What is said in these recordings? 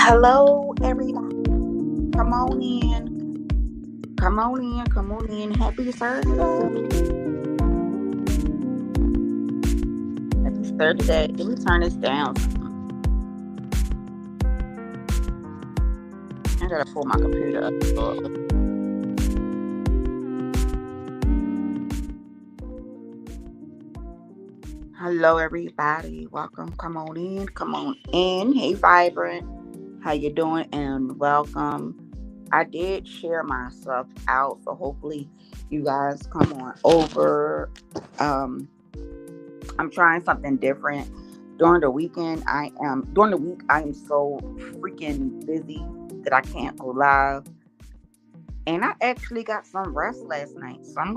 Hello, everybody. Come on in. Come on in. Come on in. Happy Thursday. Happy Thursday. Let me turn this down. I gotta pull my computer up. Hello, everybody. Welcome. Come on in. Come on in. Hey, Vibrant. How you doing? And welcome. I did share myself out, so hopefully you guys come on over. Um, I'm trying something different. During the week I am so freaking busy that I can't go live. And I actually got some rest last night. So um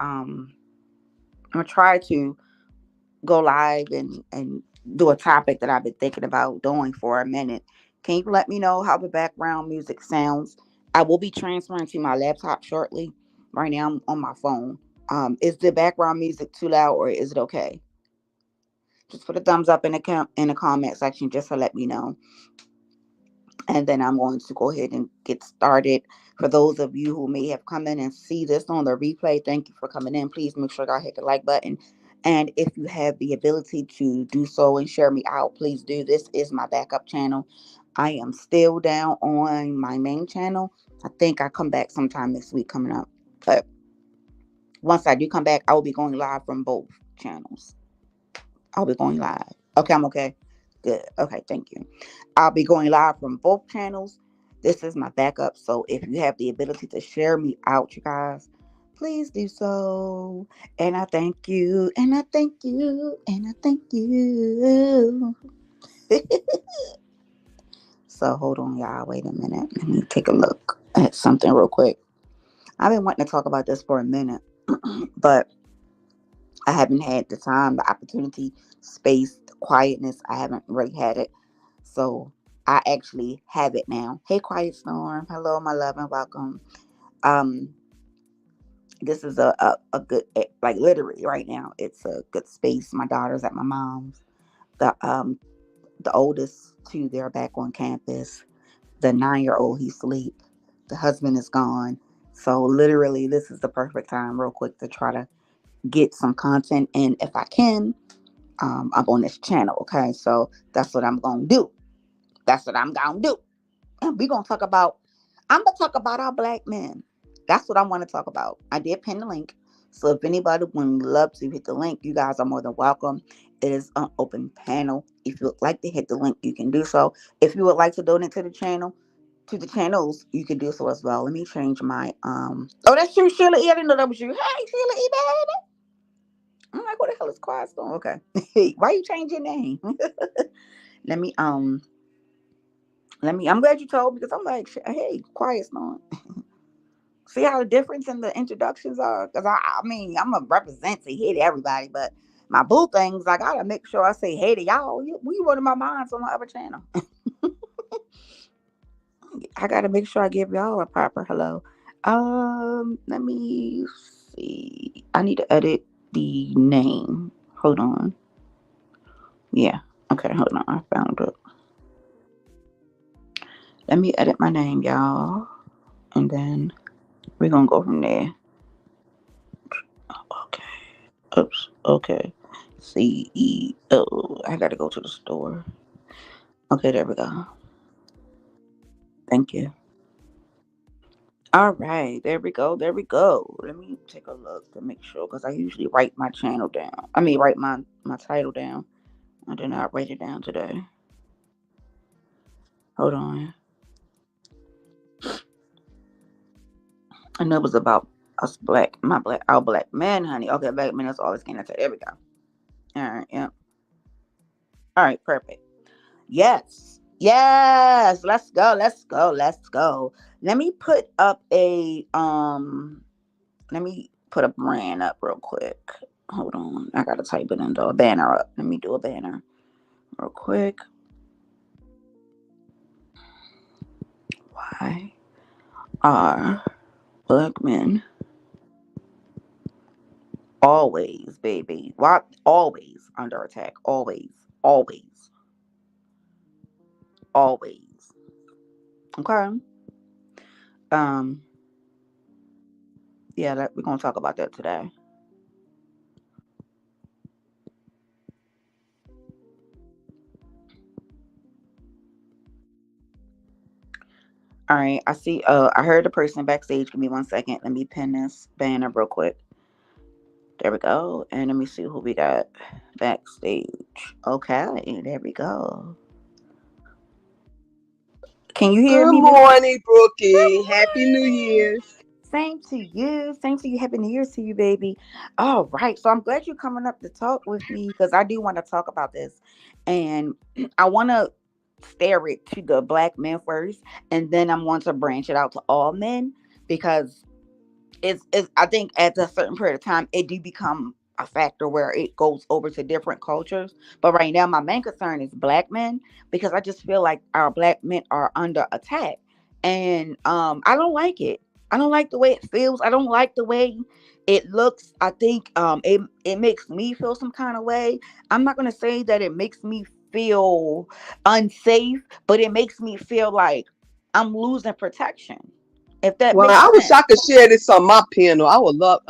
I'm gonna try to go live and do a topic that I've been thinking about doing for a minute. Can you let me know how the background music sounds? I will be transferring to my laptop shortly. Right now I'm on my phone. Is the background music too loud or is it okay? Just put a thumbs up in the comment section just to let me know. And then I'm going to go ahead and get started. For those of you who may have come in and see this on the replay, thank you for coming in. Please make sure y'all hit the like button. And if you have the ability to do so and share me out, please do. This is my backup channel. I am still down on my main channel. I think I come back sometime this week coming up. But once I do come back, I will be going live from both channels. I'll be going live. Okay, I'm okay. Good. Okay, thank you. I'll be going live from both channels. This is my backup. So if you have the ability to share me out, you guys, please do so. And I thank you. And I thank you. And I thank you. So hold on, y'all. Wait a minute. Let me take a look at something real quick. I've been wanting to talk about this for a minute, but I haven't had the time, the opportunity, space, the quietness. I haven't really had it. So I actually have it now. Hey, Quiet Storm. Hello, my love, and welcome. Um, this is a good, like literally right now, it's a good space. My daughter's at my mom's. The oldest two, they're back on campus. The 9-year old, he's asleep. The husband is gone. So literally, this is the perfect time, real quick, to try to get some content in if I can. Up on this channel. Okay, so that's what I'm gonna do. That's what I'm gonna do. And we're gonna talk about. I'm gonna talk about our black men. That's what I want to talk about. I did pin the link, so if anybody would love to hit the link, you guys are more than welcome. It is an open panel. If you would like to hit the link, you can do so. If you would like to donate to the channel, to the channels, you can do so as well. Let me change my Oh, that's you, Sheila E. I didn't know that was you. Hey, Sheila E. Baby. I'm like, what the hell is Quiet Storm? Okay. Why you change your name? let me I'm glad you told me because I'm like, hey, Quiet Storm. See how the difference in the introductions are? Because I mean, I'm a represent to hit everybody, but my boo things, I gotta make sure I say hey to y'all. We one of my minds on the other channel. I gotta make sure I give y'all a proper hello. Let me see. I need to edit the name. Hold on. Yeah. Okay, hold on. I found it. Let me edit my name, y'all. And then we're gonna go from there. Okay. Oops. Okay. CEO. I gotta go to the store. Okay, there we go. Thank you. All right, there we go. There we go. Let me take a look to make sure because I usually write my channel down. I mean, write my title down. I did not write it down today. Hold on. I know it was about us black, our black men, honey. Okay, black men. That's all it's getting to. There we go. All right. Yeah. All right. Perfect. Yes. Yes. Let's go. Let's go. Let's go. Let me put up let me put a brand up real quick. Hold on. I gotta type it into a banner up. Let me do a banner real quick. Why are black men always, baby? Why always under attack? Always. Always. always. Okay. Um. Yeah, we're gonna talk about that today. All right. I see. I heard the person backstage. Give me 1 second. Let me pin this banner real quick. There we go. And let me see who we got backstage. Okay. There we go. Can you hear Good me, Miss? morning, Good Brookie. Happy New morning. Year's. Same to you. Same to you. Happy New Year's to you, baby. All right. So I'm glad you're coming up to talk with me because I do want to talk about this. And I want to stare it to the black men first. And then I'm going to branch it out to all men because it's I think at a certain period of time it do become a factor where it goes over to different cultures. But right now my main concern is black men because I just feel like our black men are under attack. And I don't like it. I don't like the way it feels. I don't like the way it looks. I think it makes me feel some kind of way. I'm not gonna say that it makes me feel unsafe, but it makes me feel like I'm losing protection. If that Well, makes I wish sense. I could share this on my panel. I would love,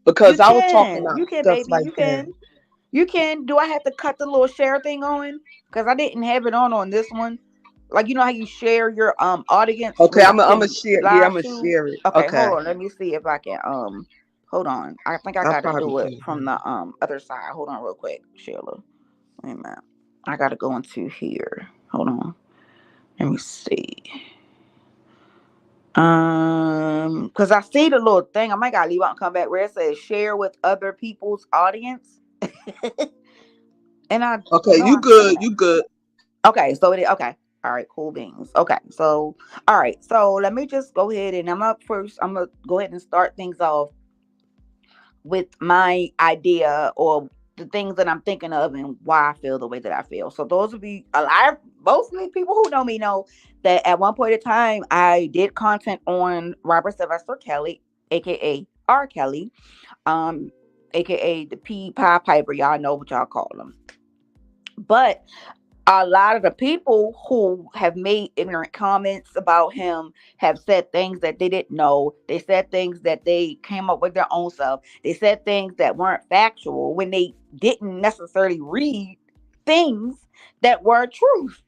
because You I was talking can. about You can, stuff baby. like You that. can. You can. Do I have to cut the little share thing on? Because I didn't have it on this one. Like you know how you share your audience Okay, where you I'm gonna can share. Yeah, I'm live gonna to. share it. Okay, hold Okay, on. Let me see if I can hold on. I think I I gotta probably do it can't from hear the it. other side. Hold on real quick, Sheila. Wait a minute. I gotta go into here. Hold on. Let me see. Because I see the little thing. I might gotta leave out and come back where it says share with other people's audience. And I Okay, know you I see good? that. You good? Okay, so it is okay. All right, cool beans. Okay, so all right, so let me just go ahead and I'm up first. I'm gonna go ahead and start things off with my idea or the things that I'm thinking of and why I feel the way that I feel. So those would be a lot of mostly people who know me know that at one point in time I did content on Robert Sylvester Kelly, aka R. Kelly, um, aka the P Pie Piper. Y'all know what y'all call him. But a lot of the people who have made ignorant comments about him have said things that they didn't know. They said things that they came up with their own self. They said things that weren't factual when they didn't necessarily read things that were truth.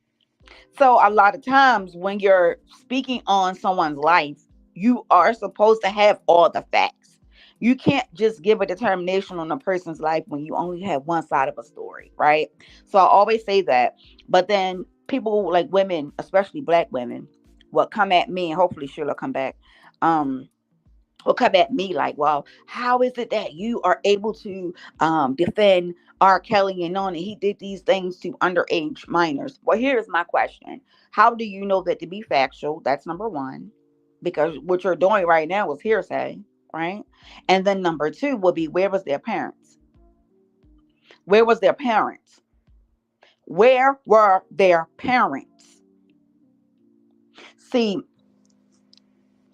So a lot of times when you're speaking on someone's life, you are supposed to have all the facts. You can't just give a determination on a person's life when you only have one side of a story, right? So I always say that. But then people like women, especially black women, will come at me and hopefully she'll come back. Um, will come at me like, well, how is it that you are able to defend R. Kelly and knowing that he did these things to underage minors? Well, here's my question. How do you know that to be factual? That's number one, because what you're doing right now is hearsay, right? And then number two will be where was their parents? Where was their parents? Where were their parents? See,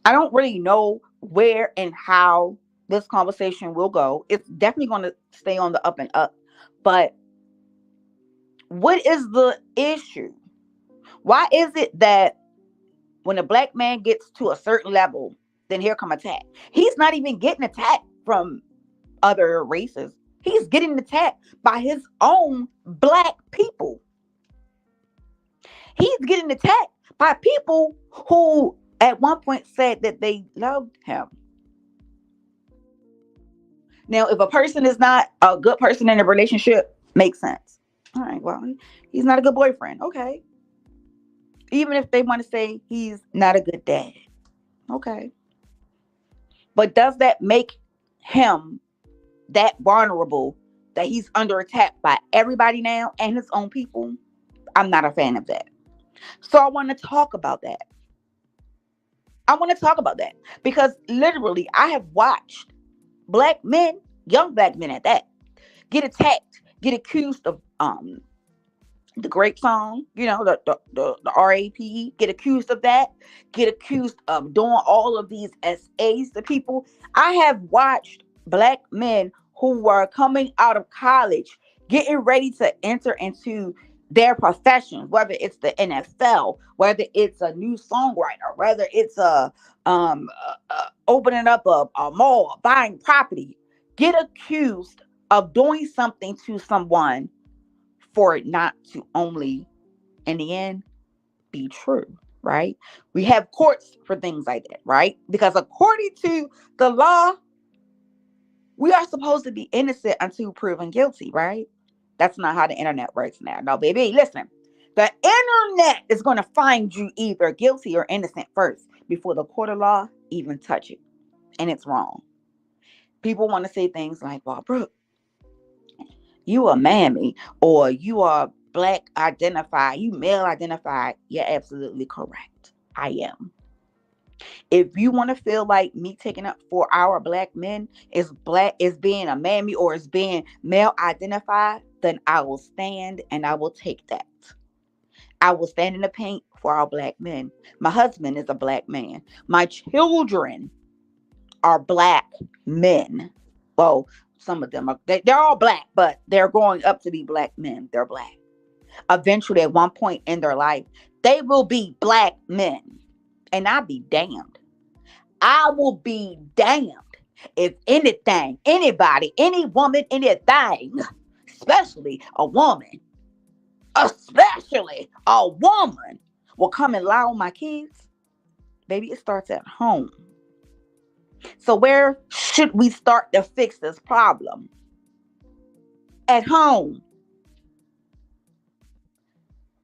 I don't really know where and how this conversation will go. It's definitely going to stay on the up and up. But what is the issue? Why is it that when a black man gets to a certain level, then here come attack? He's not even getting attacked from other races. He's getting attacked by his own black people. He's getting attacked by people who at one point said that they loved him. Now, if a person is not a good person in a relationship, makes sense. All right, well, he's not a good boyfriend. Okay. Even if they want to say he's not a good dad. Okay. But does that make him that vulnerable that he's under attack by everybody now and his own people? I'm not a fan of that. So I want to talk about that. I want to talk about that because literally I have watched black men, young black men at that, get attacked, get accused of the great song, the RAPE, get accused of that, get accused of doing all of these SAs to people. I have watched black men who were coming out of college, getting ready to enter into their professions, whether it's the NFL, whether it's a new songwriter, whether it's opening up a mall, buying property, get accused of doing something to someone for it not to only, in the end, be true, right? We have courts for things like that, right? Because according to the law, we are supposed to be innocent until proven guilty, right? That's not how the internet works now. No, baby, listen. The internet is going to find you either guilty or innocent first before the court of law even touch it. And it's wrong. People want to say things like, well, Brooke, you a mammy, or you are black identified, you male identified. You're absolutely correct. I am. If you want to feel like me taking up for our black men is being a mammy or is being male identified, then I will stand and I will take that. I will stand in the paint for our black men. My husband is a black man. My children are black men. Well, some of them they're all black, but they're growing up to be black men. They're black. Eventually, at one point in their life, they will be black men. And I'll be damned. I will be damned if anything, anybody, any woman, anything, especially a woman, will come and lie on my kids. Baby, it starts at home. So where should we start to fix this problem? At home.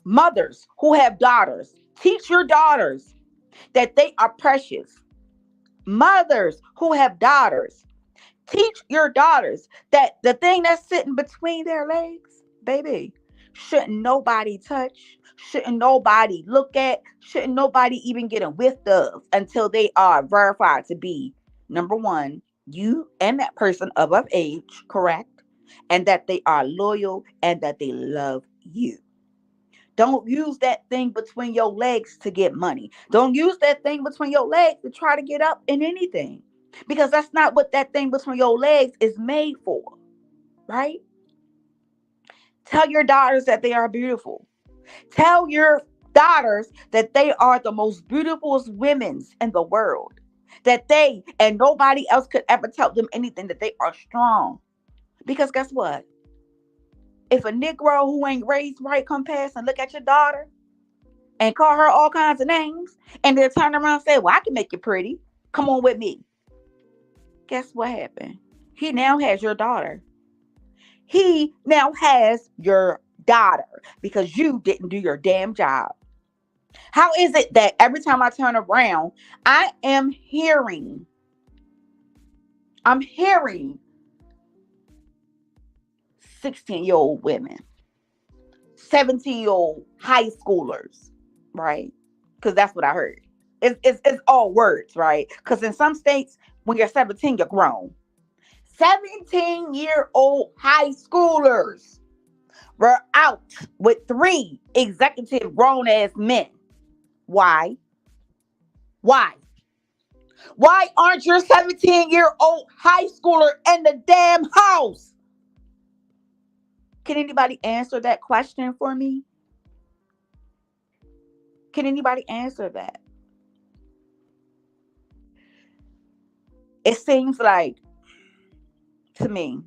Mothers who have daughters, teach your daughters that they are precious. Mothers who have daughters, teach your daughters that the thing that's sitting between their legs, baby, shouldn't nobody touch, shouldn't nobody look at, shouldn't nobody even get a whiff of until they are verified to be, number one, you and that person above age, correct? And that they are loyal and that they love you. Don't use that thing between your legs to get money. Don't use that thing between your legs to try to get up in anything. Because that's not what that thing between your legs is made for, right? Tell your daughters that they are beautiful. Tell your daughters that they are the most beautiful women in the world. That they and nobody else could ever tell them anything, that they are strong. Because guess what? If a Negro who ain't raised right come past and look at your daughter and call her all kinds of names and then turn around and say, well, I can make you pretty. Come on with me. Guess what happened? He now has your daughter. He now has your daughter because you didn't do your damn job. How is it that every time I turn around, I'm hearing 16-year-old women, 17-year-old high schoolers, right? Because that's what I heard. It's all words, right? Because in some states, when you're 17, you're grown. 17-year-old high schoolers were out with 3 executive grown ass men. Why? Why? Why aren't your 17-year-old high schooler in the damn house? Can anybody answer that question for me? Can anybody answer that? It seems like, to me,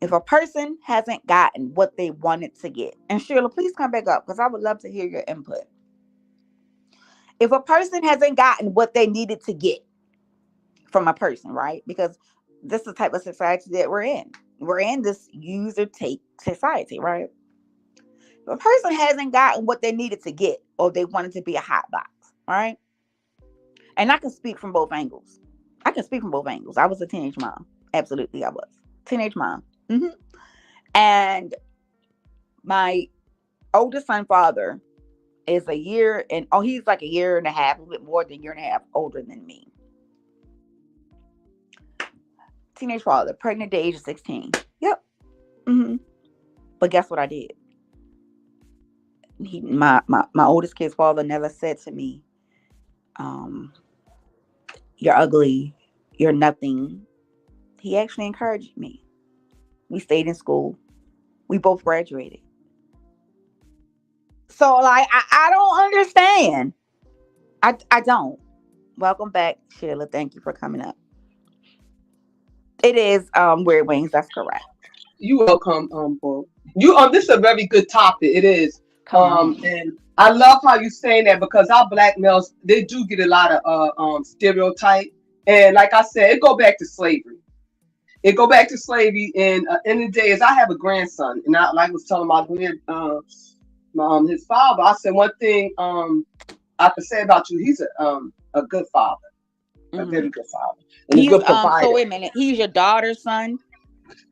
if a person hasn't gotten what they wanted to get, and Sheila, please come back up because I would love to hear your input. If a person hasn't gotten what they needed to get from a person, right? Because this is the type of society that we're in. We're in this user take society, right? If a person hasn't gotten what they needed to get or they wanted to be a hot box, right? And I can speak from both angles. I was a teenage mom. Absolutely, I was. Teenage mom. And my oldest son father is he's like a year and a half, a little bit more than a year and a half older than me. Teenage father, pregnant at the age of 16. Yep. But guess what I did? My oldest kid's father never said to me, you're ugly, you're nothing. He actually encouraged me. We stayed in school. We both graduated. So like I don't understand. I don't. Welcome back, Sheila. Thank you for coming up. It is Weird Wings, that's correct. You welcome, Bo. You this is a very good topic. It is. Come on. And I love how you saying that because our black males, they do get a lot of stereotype. And like I said, it go back to slavery. It go back to slavery. And in the day, as I have a grandson, and I like was telling his father, I said one thing I could say about you, he's a good father, a Hmm. very good father, and a He's good so provider. wait a minute. He's your daughter's son.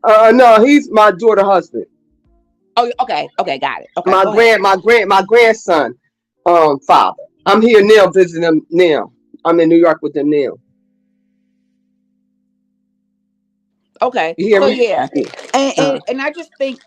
No, he's my daughter husband. Oh, okay, okay, got it. Okay, go ahead. My grandson, father. I'm here now visiting them now. I'm in New York with them now. Okay, You hear so me? yeah, Yeah. and, Uh, and and I just think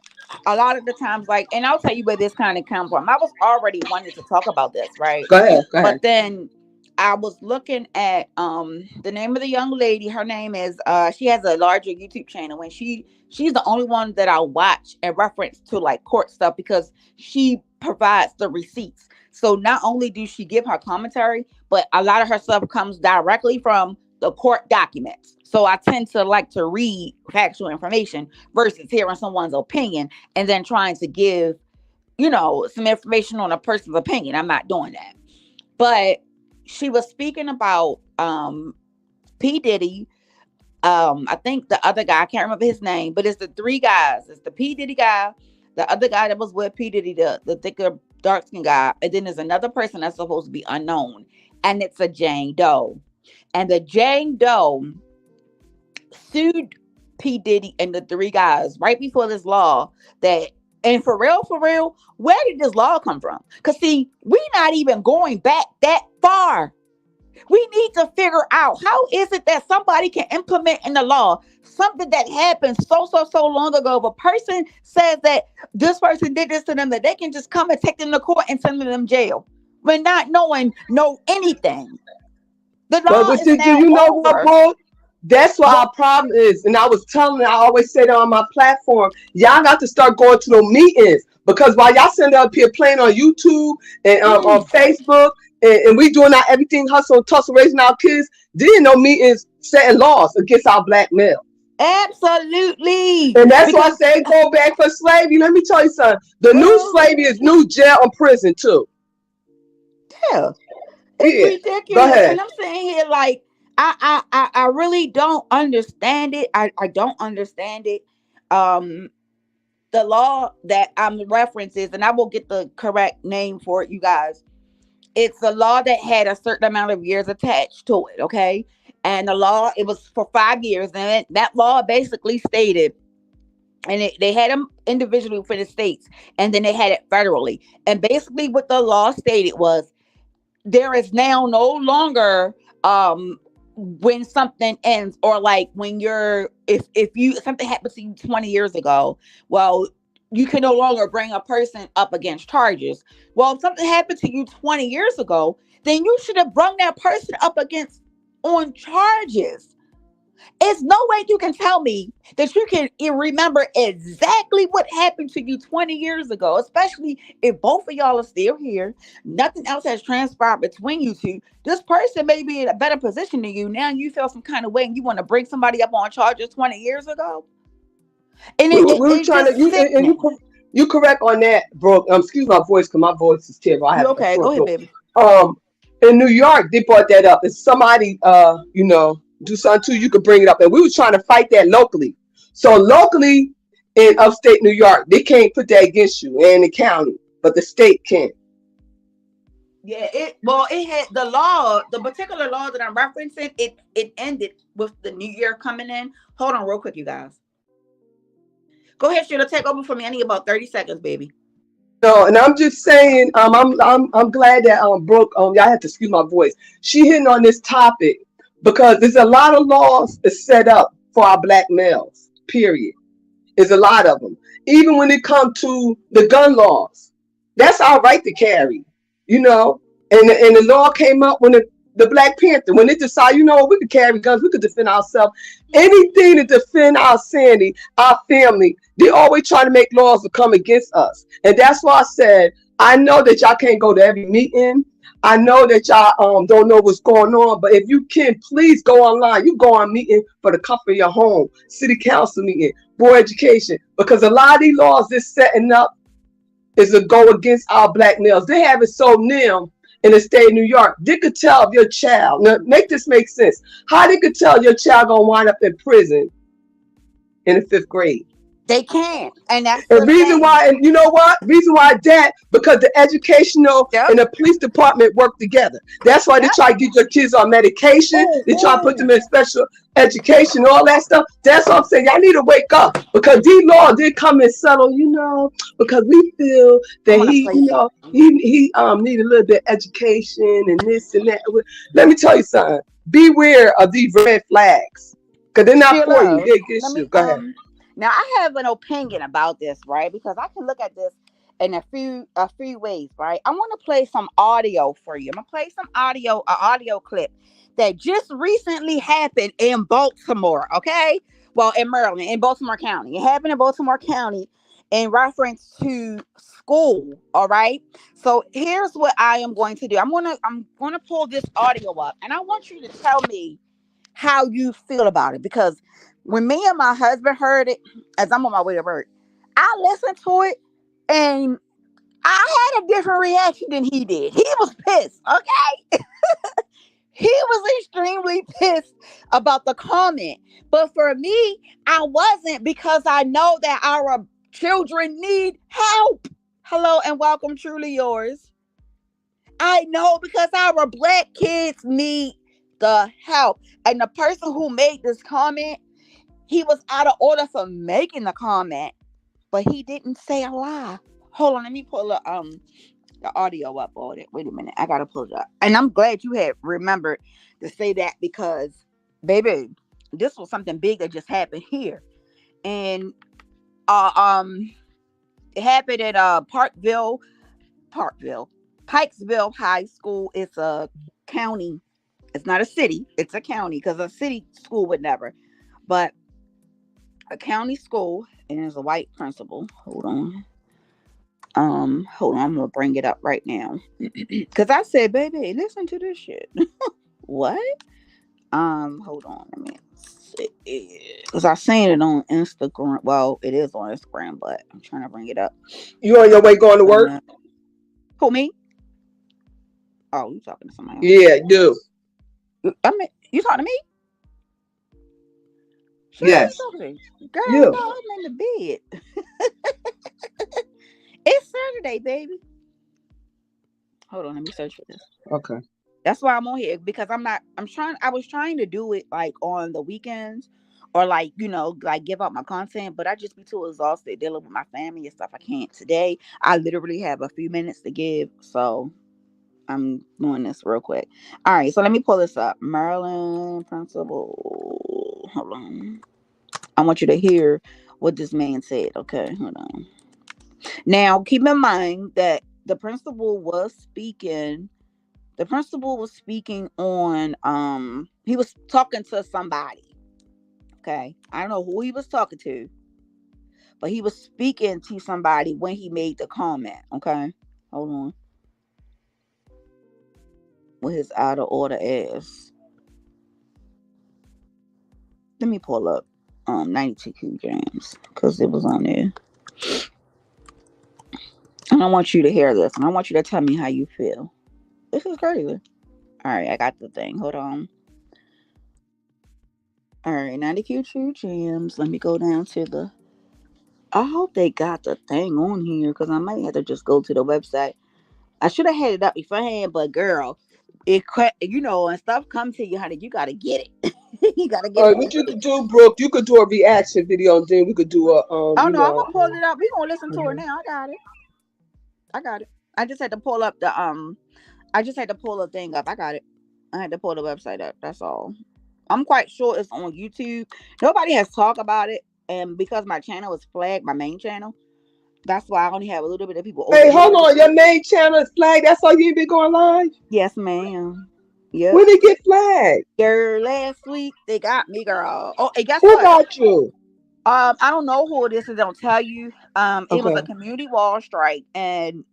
a lot of the times, like, and I'll tell you where this kind of come from. I was already wanting to talk about this, right? Go ahead. Go But ahead. then I was looking at the name of the young lady. Her name is she has a larger YouTube channel, and she's the only one that I watch and reference to like court stuff because she provides the receipts. So not only do she give her commentary, but a lot of her stuff comes directly from the court documents. So I tend to like to read factual information versus hearing someone's opinion and then trying to give, some information on a person's opinion. I'm not doing that. But she was speaking about P. Diddy. I think the other guy, I can't remember his name, but it's the three guys. It's the P. Diddy guy, the other guy that was with P. Diddy, the thicker, dark skinned guy, and then there's another person that's supposed to be unknown. And it's a Jane Doe. And the Jane Doe sued P. Diddy and the three guys right before this law that, and for real, where did this law come from? Because see, we not even going back that far. We need to figure out how is it that somebody can implement in the law something that happened so long ago. If a person says that this person did this to them, that they can just come and take them to court and send them to jail, but not knowing no anything. The law but is see, do now you know what, over. bro? That's what But our problem is. And I was telling, I always say that on my platform. Y'all got to start going to those meetings because while y'all sitting up here playing on YouTube and on mm, Facebook, and we doing our everything hustle and tussle raising our kids, there ain't no meetings setting laws against our black male. absolutely, And that's why I because say go back for slavery. Let me tell you something. The new girl, slavery is new jail and prison too. yeah, it's Yeah. Go ridiculous. ahead. And I'm saying here, like, I really don't understand it. I don't understand it. Um, the law that I'm references, and I will get the correct name for it, you guys. It's a law that had a certain amount of years attached to it, okay? And the law, it was for 5 years, and that law basically stated, and they had them individually for the states, and then they had it federally. And basically, what the law stated was there is now no longer when something ends, or like when you're if you something happened to you 20 years ago, well, you can no longer bring a person up against charges. Well, if something happened to you 20 years ago, then you should have brung that person up against on charges. It's no way you can tell me that you can remember exactly what happened to you 20 years ago, especially if both of y'all are still here. Nothing else has transpired between you two. This person may be in a better position than you. Now you feel some kind of way and you want to bring somebody up on charges 20 years ago. And We were it's trying to just you and sickening. you correct on that, bro. Excuse my voice because my voice is terrible. I You have a okay? sore Go ahead, throat. baby. In New York, they brought that up. If somebody do something too, you could bring it up. And we was trying to fight that locally. So locally in upstate New York, they can't put that against you and the county, but the state can. Yeah, it had the law, the particular law that I'm referencing, it ended with the new year coming in. Hold on real quick, you guys. Go ahead, Sheila. Take over for me. I need about 30 seconds, baby. No, and I'm just saying, I'm glad that Brooke, y'all have to excuse my voice. She hitting on this topic because there's a lot of laws that's set up for our black males. Period. There's a lot of them. Even when it comes to the gun laws, that's our right to carry. You know, and the law came up when the Black Panther, when they decided, we could carry guns, we could defend ourselves. Anything to defend our sanity, our family. They always try to make laws to come against us. And that's why I said I know that y'all can't go to every meeting. I know that y'all don't know what's going on, but if you can, please go online. You go on meeting for the comfort of your home, city council meeting, board education, because a lot of these laws they're setting up is to go against our black males. They have it so now in the state of New York. They could tell if your child, now make this make sense, how they could tell your child gonna wind up in prison in the 5th grade. They can't, and that's And the reason thing. why, and you know what? Reason why that, because the educational Yep. and the police department work together. That's why they Yep. try to get your kids on medication. Ooh, They try to put them ooh. in special education, all that stuff. That's what I'm saying. Y'all need to wake up because these laws did come and settle, because we feel I that want to he, play something. he need a little bit of education and this and that. Let me tell you something. Beware of these red flags because they're not for you. Sheila, They get let you. me Go ahead. now I have an opinion about this, right? Because I can look at this in a few ways, right? I want to play some audio for you. I'm gonna play some audio clip that just recently happened in Baltimore, okay? Well, in Maryland, in Baltimore County. It happened in Baltimore County in reference to school, all right? So here's what I am going to do. I'm gonna pull this audio up and I want you to tell me how you feel about it, because when me and my husband heard it as I'm on my way to work, I listened to it and I had a different reaction than he did. He was pissed, okay? He was extremely pissed about the comment. But for me, I wasn't, because I know that our children need help. Hello and welcome, truly yours. I know, because our black kids need the help. And the person who made this comment, he was out of order for making the comment, but he didn't say a lie. Hold on, let me pull the audio up on it. Wait a minute, I gotta pull it up. And I'm glad you had remembered to say that, because, baby, this was something big that just happened here, and uh, um, it happened at Parkville, Pikesville High School. It's a county. It's not a city. It's a county, because a city school would never. But a county school, and there's a white principal. Hold on. Hold on. I'm gonna bring it up right now. Cause I said, baby, listen to this shit. What? Hold on a minute. Cause I seen it on Instagram. Well, it is on Instagram, but I'm trying to bring it up. You on your way going to On work? the Who, me? Oh, you talking to somebody else? Yeah, do. I mean, you talking to me? Sure, who you Yes. talking to? Girl, You. no, I'm in the bed. It's Saturday, baby. Hold on, let me search for this. Okay. That's why I'm on here, because I was trying to do it like on the weekends, or like, like give up my content, but I just be too exhausted dealing with my family and stuff. I can't today. I literally have a few minutes to give, so I'm doing this real quick. All right, so let me pull this up. Maryland principal. Hold on. I want you to hear what this man said. Okay, hold on. Now, keep in mind that the principal was speaking on he was talking to somebody. Okay, I don't know who he was talking to, but he was speaking to somebody when he made the comment. Okay, hold on. With his out of order ass, let me pull up 92 Q James, because it was on there. And I want you to hear this, and I want you to tell me how you feel. This is crazy. All right, I got the thing. Hold on. All right, 90 Q James. Let me go down to the. I hope they got the thing on here, because I might have to just go to the website. I should have had it up beforehand, but girl, and stuff come to you, honey. You gotta get it. You gotta get All it right, when what you you see could it. do, Brooke, you could do a reaction video and then we could do a Oh no, I'm gonna pull it up. We gonna listen to it mhm. now. I got it. I got it. I just had to pull up the I just had to pull the thing up. I got it. I had to pull the website up. That's all. I'm quite sure it's on YouTube. Nobody has talked about it, and because my channel is flagged, my main channel, that's why I only have a little bit of people over Hey, hold here. on, your main channel is flagged. That's why you ain't been going live? Yes, ma'am. Yep. When it get flagged? Girl, last week they got me, girl. Oh, and guess Who what? got you? I don't know who this is. Don't tell you. It was a Okay. community wall strike, and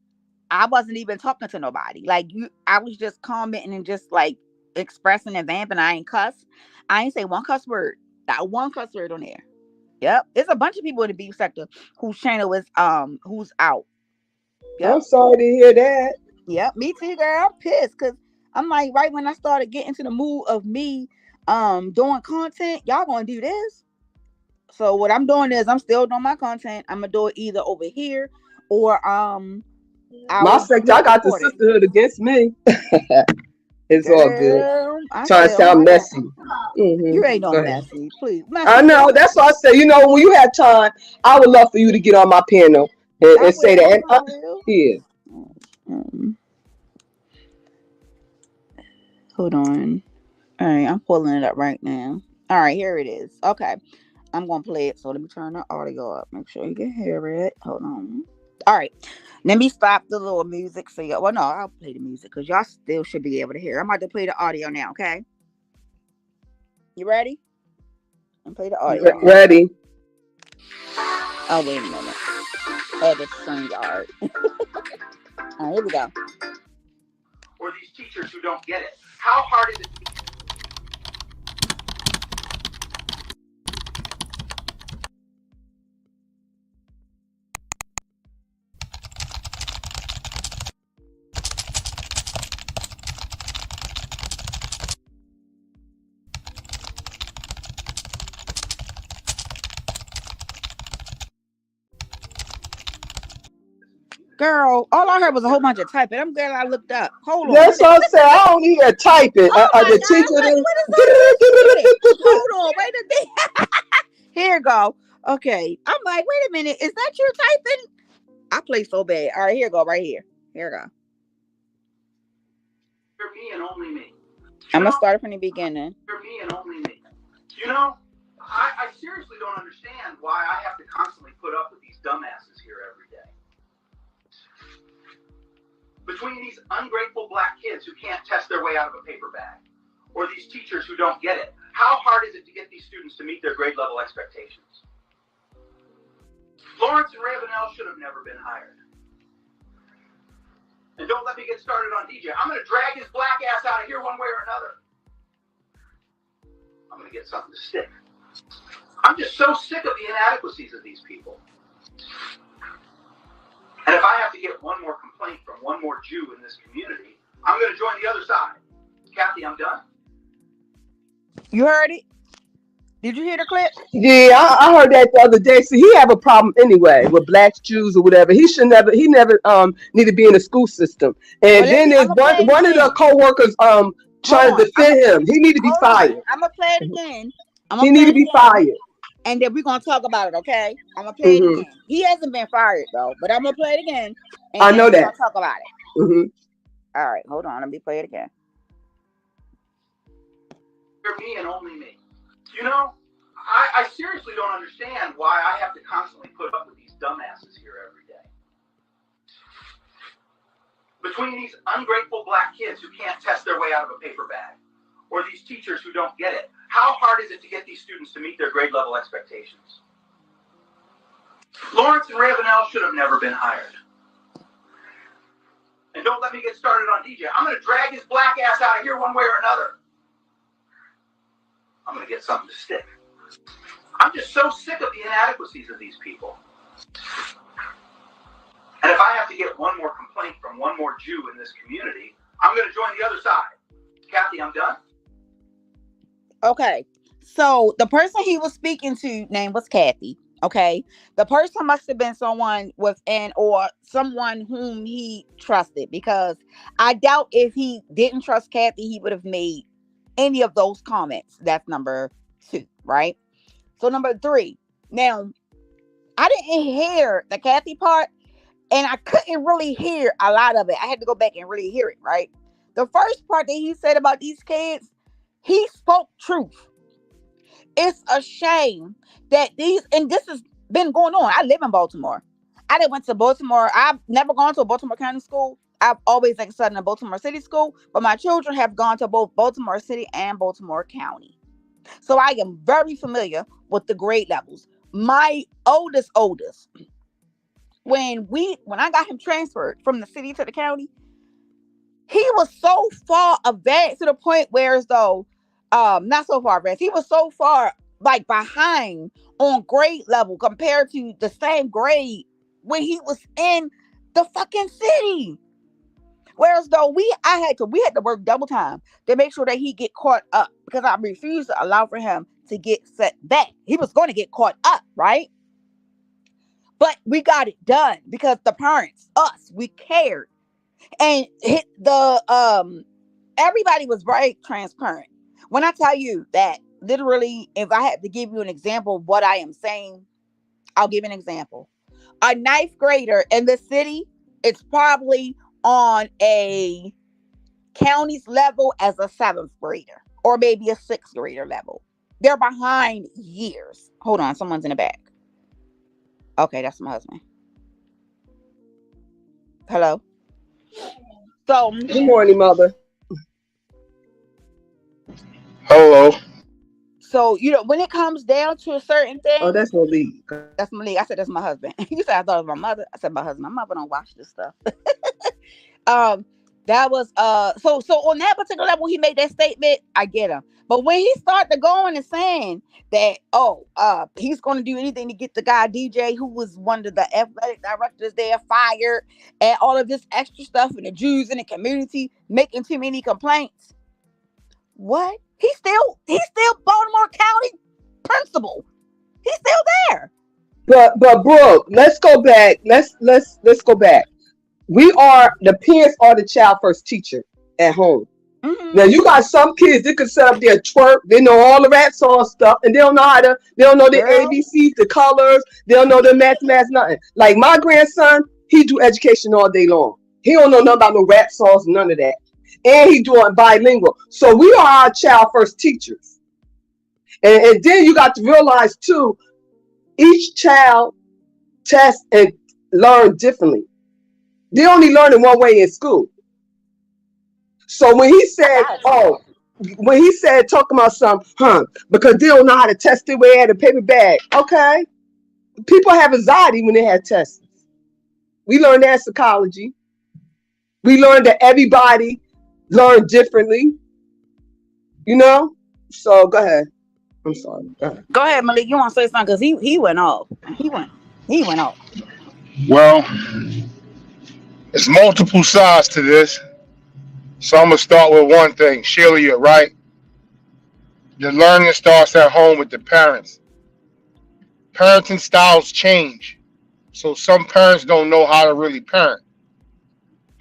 I wasn't even talking to nobody. Like I was just commenting and just like expressing and vamping. I ain't cuss. I ain't say one cuss word. Not one cuss word on there. Yep. It's a bunch of people in the beef sector whose channel is who's out. I'm Yep. sorry to hear that. Yep. Me too, girl. I'm pissed because I'm like, right when I started getting to the mood of me doing content, y'all gonna do this. So what I'm doing is I'm still doing my content. I'm gonna do it either over here or I My will sector, do I it got the recorded. sisterhood against me. It's all good. Girl, I Trying to said, sound hold on. messy. You ain't no Go ahead. messy. Please. I Messy, know. please. That's why I say, when you have time, I would love for you to get on my panel I and say that. will. And, I will. yeah. Um, hold on. All right, I'm pulling it up right now. All right, here it is. Okay, I'm gonna play it. So let me turn the audio up. Make sure you can hear it. Hold on. All right, let me stop the little music. So well, no, I'll play the music because y'all still should be able to hear. I'm about to play the audio now. Okay, you ready? And play the audio now. Ready. Oh wait a minute. Edit StreamYard. All right, here we go. Or these teachers who don't get it. How hard is it? Girl, all I heard was a whole bunch of typing. I'm glad I looked up. Hold on. That's what I'm saying. I don't need to type it. Oh my The God. I'm teacher like, didn't. what is all this shit? Hold on. Wait a minute. Here you go. Okay. I'm like, wait a minute. Is that you typing? I play so bad. All right, here you go. Right here. Here you go. For me and only me. I'm going to start from the beginning. For me and only me. You know, I seriously don't understand why I have to constantly put up with these dumbasses here every day. Between these ungrateful black kids who can't test their way out of a paper bag, or these teachers who don't get it, how hard is it to get these students to meet their grade level expectations? Lawrence and Ravenel should have never been hired. And don't let me get started on DJ. I'm going to drag his black ass out of here one way or another. I'm going to get something to stick. I'm just so sick of the inadequacies of these people. And if I have to get one more complaint from one more Jew in this community, I'm going to join the other side. Kathy, I'm done. You heard it? Did you hear the clip? Yeah, I heard that the other day. See, he have a problem anyway with blacks, Jews, or whatever. He never need to be in the school system. And then there's one of the co-workers trying to defend him. He need to be fired. I'm gonna play it again. He need to be fired. And then we're gonna talk about it, okay? I'm gonna play it again. He hasn't been fired though, but I'm gonna play it again. And I know that. We're gonna talk about it. All right, hold on. Let me play it again. For me and only me. You know, I seriously don't understand why I have to constantly put up with these dumbasses here every day. Between these ungrateful black kids who can't test their way out of a paper bag, or these teachers who don't get it, how hard is it to get these students to meet their grade level expectations? Lawrence and Ravenel should have never been hired. And don't let me get started on DJ. I'm going to drag his black ass out of here one way or another. I'm going to get something to stick. I'm just so sick of the inadequacies of these people. And if I have to get one more complaint from one more Jew in this community, I'm going to join the other side. Kathy, I'm done. Okay. So the person he was speaking to name was Kathy. Okay. The person must have been someone within or someone whom he trusted, because I doubt if he didn't trust Kathy, he would have made any of those comments. That's number 2, right? So number 3. Now, I didn't hear the Kathy part, and I couldn't really hear a lot of it. I had to go back and really hear it, right? The first part that he said about these kids, he spoke truth. It's a shame that and this has been going on. I live in Baltimore. I didn't went to Baltimore. I've never gone to a Baltimore County school. I've always excelled in a Baltimore City school, but my children have gone to both Baltimore City and Baltimore County. So I am very familiar with the grade levels. My oldest, when I got him transferred from the city to the county, he was so far advanced to the point where as though not so far advanced, he was so far like behind on grade level compared to the same grade when he was in the fucking city. Whereas though we had to work double time to make sure that he get caught up, because I refused to allow for him to get set back. He was going to get caught up, right? But we got it done because the parents, us, we cared. And hit the everybody was very transparent. When I tell you that literally, if I had to give you an example of what I am saying, I'll give an example. A ninth grader in the city is probably on a county's level as a seventh grader or maybe a sixth grader level. They're behind years. Hold on, someone's in the back. Okay, that's my husband. Hello. So Good morning, mother. Hello. So, when it comes down to a certain Oh, thing, that's Malik. that's Malik. I said that's my husband. You said I thought it was my mother. I said my husband. My mother don't watch this stuff. That was so on that particular level he made that statement, I get him. But when he started going and saying that, he's gonna do anything to get the guy DJ, who was one of the athletic directors there, fired, and all of this extra stuff, and the Jews in the community making too many complaints. What? He's still Baltimore County principal. He's still there. But Brooke, let's go back. Let's go back. The parents are the child first teacher at home. Mm-hmm. Now you got some kids that can set up their twerk, they know all the rap song stuff, and they don't know the ABCs, the colors, they don't know the mathematics, nothing. Like my grandson, he do education all day long. He don't know nothing about no rap songs, none of that. And he doing bilingual. So we are our child first teachers. And then you got to realize too, each child tests and learn differently. They only learn in one way in school. So when he said, talking about something, because they don't know how to test their way at a paper bag. Okay. People have anxiety when they have tests. We learned that in psychology. We learned that everybody learn differently. So go ahead. I'm sorry. Go ahead, Malik. You want to say something? Because he went off. He went off. Well, there's multiple sides to this. So I'm going to start with one thing. Sheila, you're right. The learning starts at home with the parents. Parenting styles change. So some parents don't know how to really parent.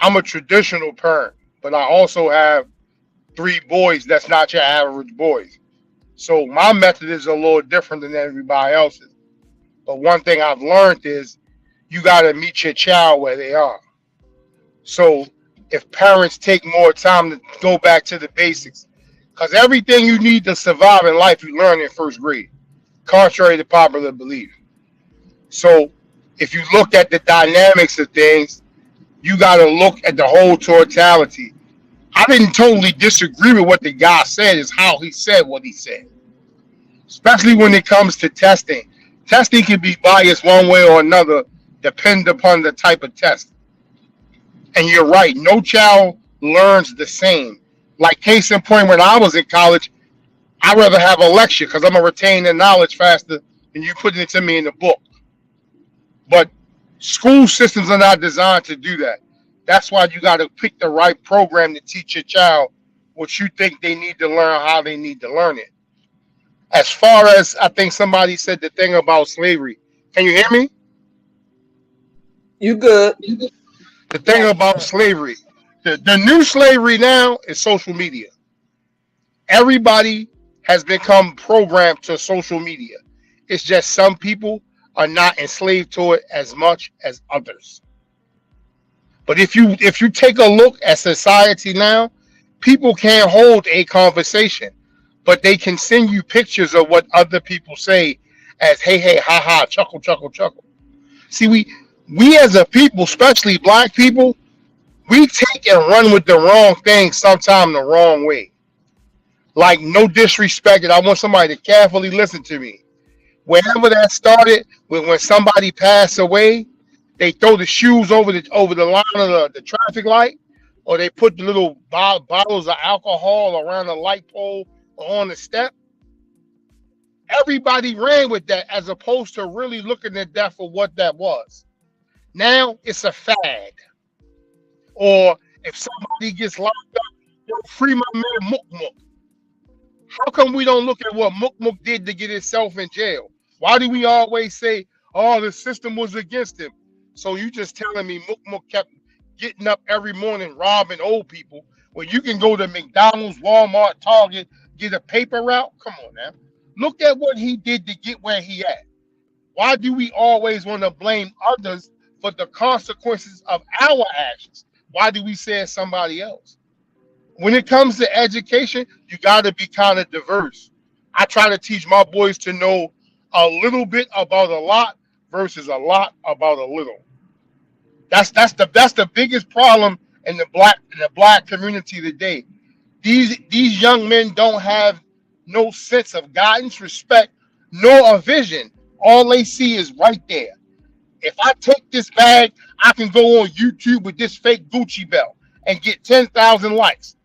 I'm a traditional parent, but I also have 3 boys that's not your average boys. So my method is a little different than everybody else's. But one thing I've learned is you got to meet your child where they are. So if parents take more time to go back to the basics, because everything you need to survive in life, you learn in first grade, contrary to popular belief. So if you look at the dynamics of things, you got to look at the whole totality. I didn't totally disagree with what the guy said, is how he said what he said. Especially when it comes to testing. Testing can be biased one way or another, depending upon the type of test. And you're right, no child learns the same. Like case in point, when I was in college, I'd rather have a lecture because I'm going to retain the knowledge faster than you putting it to me in the book. But school systems are not designed to do that. That's why you got to pick the right program to teach your child what you think they need to learn, how they need to learn it. As far as, I think somebody said the thing about slavery. Can you hear me? You good. The thing about slavery, the new slavery now is social media. Everybody has become programmed to social media. It's just some people are not enslaved to it as much as others. But if you take a look at society now, people can't hold a conversation, but they can send you pictures of what other people say as hey, ha ha, chuckle, chuckle, chuckle. See, we as a people, especially black people, we take and run with the wrong thing sometimes the wrong way. Like, no disrespect, and I want somebody to carefully listen to me. Wherever that started, when somebody passed away, They throw the shoes over the line of the traffic light, or they put the little bottles of alcohol around the light pole or on the step. Everybody ran with that as opposed to really looking at that for what that was. Now it's a fad. Or if somebody gets locked up, yo, free my man Mook Mook. How come we don't look at what Mook Mook did to get himself in jail? Why do we always say, oh, the system was against him? So you just telling me Mook Mook kept getting up every morning robbing old people when you can go to McDonald's, Walmart, Target, get a paper route? Come on now. Look at what he did to get where he at. Why do we always want to blame others for the consequences of our actions? Why do we say it's somebody else? When it comes to education, you got to be kind of diverse. I try to teach my boys to know a little bit about a lot versus a lot about a little. That's the biggest problem in the black community today. These young men don't have no sense of guidance, respect, nor a vision. All they see is right there. If I take this bag, I can go on YouTube with this fake Gucci belt and get 10,000 likes.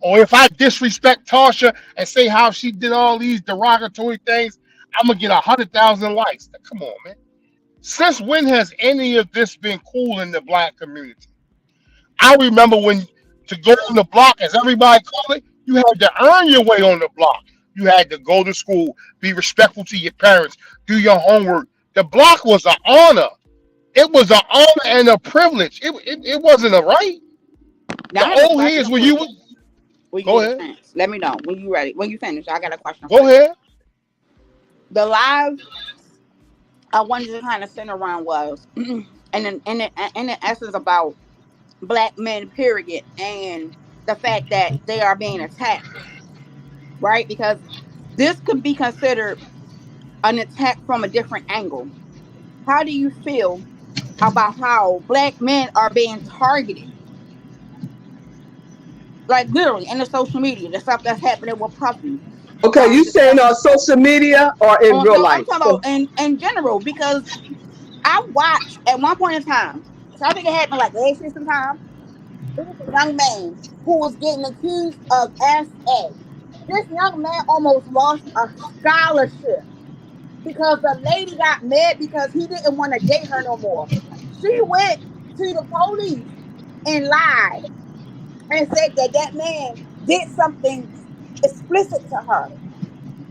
Or if I disrespect Tasha and say how she did all these derogatory things, I'm gonna get 100,000 likes. Come on, man. Since when has any of this been cool in the black community? I remember when to go on the block, as everybody called it, you had to earn your way on the block. You had to go to school, be respectful to your parents, do your homework. The block was an honor. It was an honor and a privilege. It wasn't a right. Now, The old heads when you go ahead. Let me know when you ready. When you finish, I got a question. Go ahead. The live I wanted to kind of center around was, and in essence about black men, period, and the fact that they are being attacked, right? Because this could be considered an attack from a different angle. How do you feel about how black men are being targeted? Like literally in the social media, the stuff that's happening with Puffy. Okay, you saying on social media or in real life? I'm talking about in general, because I watched at one point in time, so I think it happened like last year sometime. There was a young man who was getting accused of SA. This young man almost lost a scholarship because the lady got mad because he didn't want to date her no more. She went to the police and lied and said that that man did something explicit to her.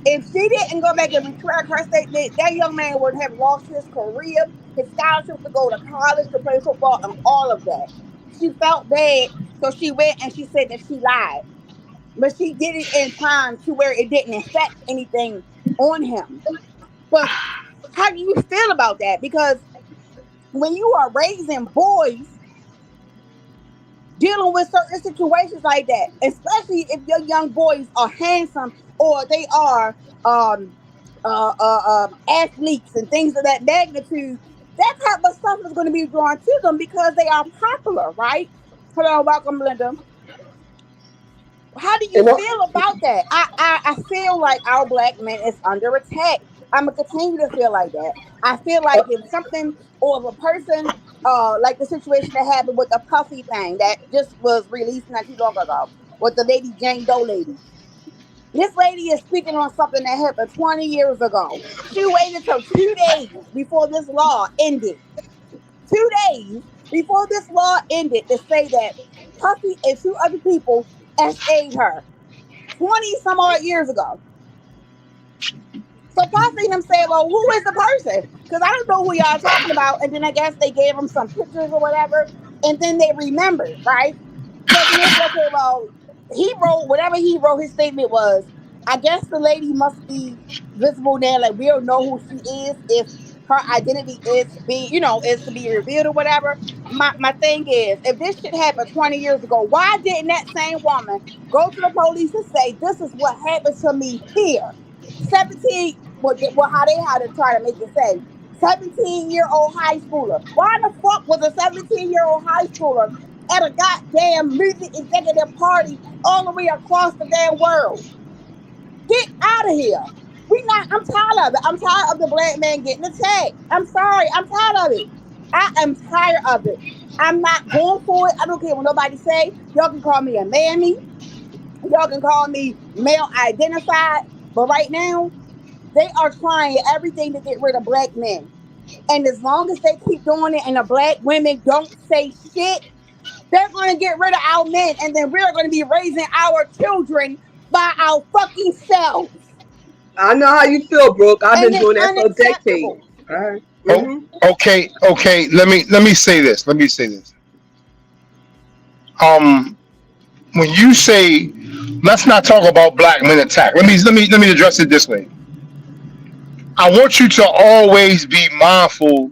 If she didn't go back and retract her statement, that young man would have lost his career, his scholarship to go to college, to play football, and all of that. She felt bad, so she went and she said that she lied. But she did it in time to where it didn't affect anything on him. But how do you feel about that? Because when you are raising boys, dealing with certain situations like that, especially if your young boys are handsome or they are athletes and things of that magnitude, that type of stuff is going to be drawn to them because they are popular, right? Hello, welcome, Linda. How do you feel about that? I feel like our black man is under attack. I'm gonna continue to feel like that. I feel like if something or if a person, like the situation that happened with the Puffy thing that just was released not too long ago with the lady Jane Doe lady. This lady is speaking on something that happened 20 years ago. She waited till 2 days before this law ended. 2 days before this law ended to say that Puffy and 2 other people SA'd her 20 some odd years ago. So Puffy them said, well, who is the person? Because I don't know who y'all talking about. And then I guess they gave them some pictures or whatever. And then they remembered, right? So then okay, well, he wrote, whatever he wrote, his statement was, I guess the lady must be visible now. Like, we don't know who she is if her identity is is to be revealed or whatever. My thing is, if this shit happened 20 years ago, why didn't that same woman go to the police and say, this is what happened to me here? 17, how they had to try to make it say, 17-year-old high schooler. Why the fuck was a 17-year-old high schooler at a goddamn music executive party all the way across the damn world? Get out of here. I'm tired of it. I'm tired of the black man getting attacked. I'm sorry. I'm tired of it. I am tired of it. I'm not going for it. I don't care what nobody say. Y'all can call me a mammy. Y'all can call me male identified. But right now, they are trying everything to get rid of black men. And as long as they keep doing it and the black women don't say shit, they're going to get rid of our men. And then we're going to be raising our children by our fucking selves. I know how you feel, Brooke. I've And been it's doing that for decades. unacceptable. All right. Oh, okay. Let me say this. Um, when you say let's not talk about black men attack, let me address it this way. I want you to always be mindful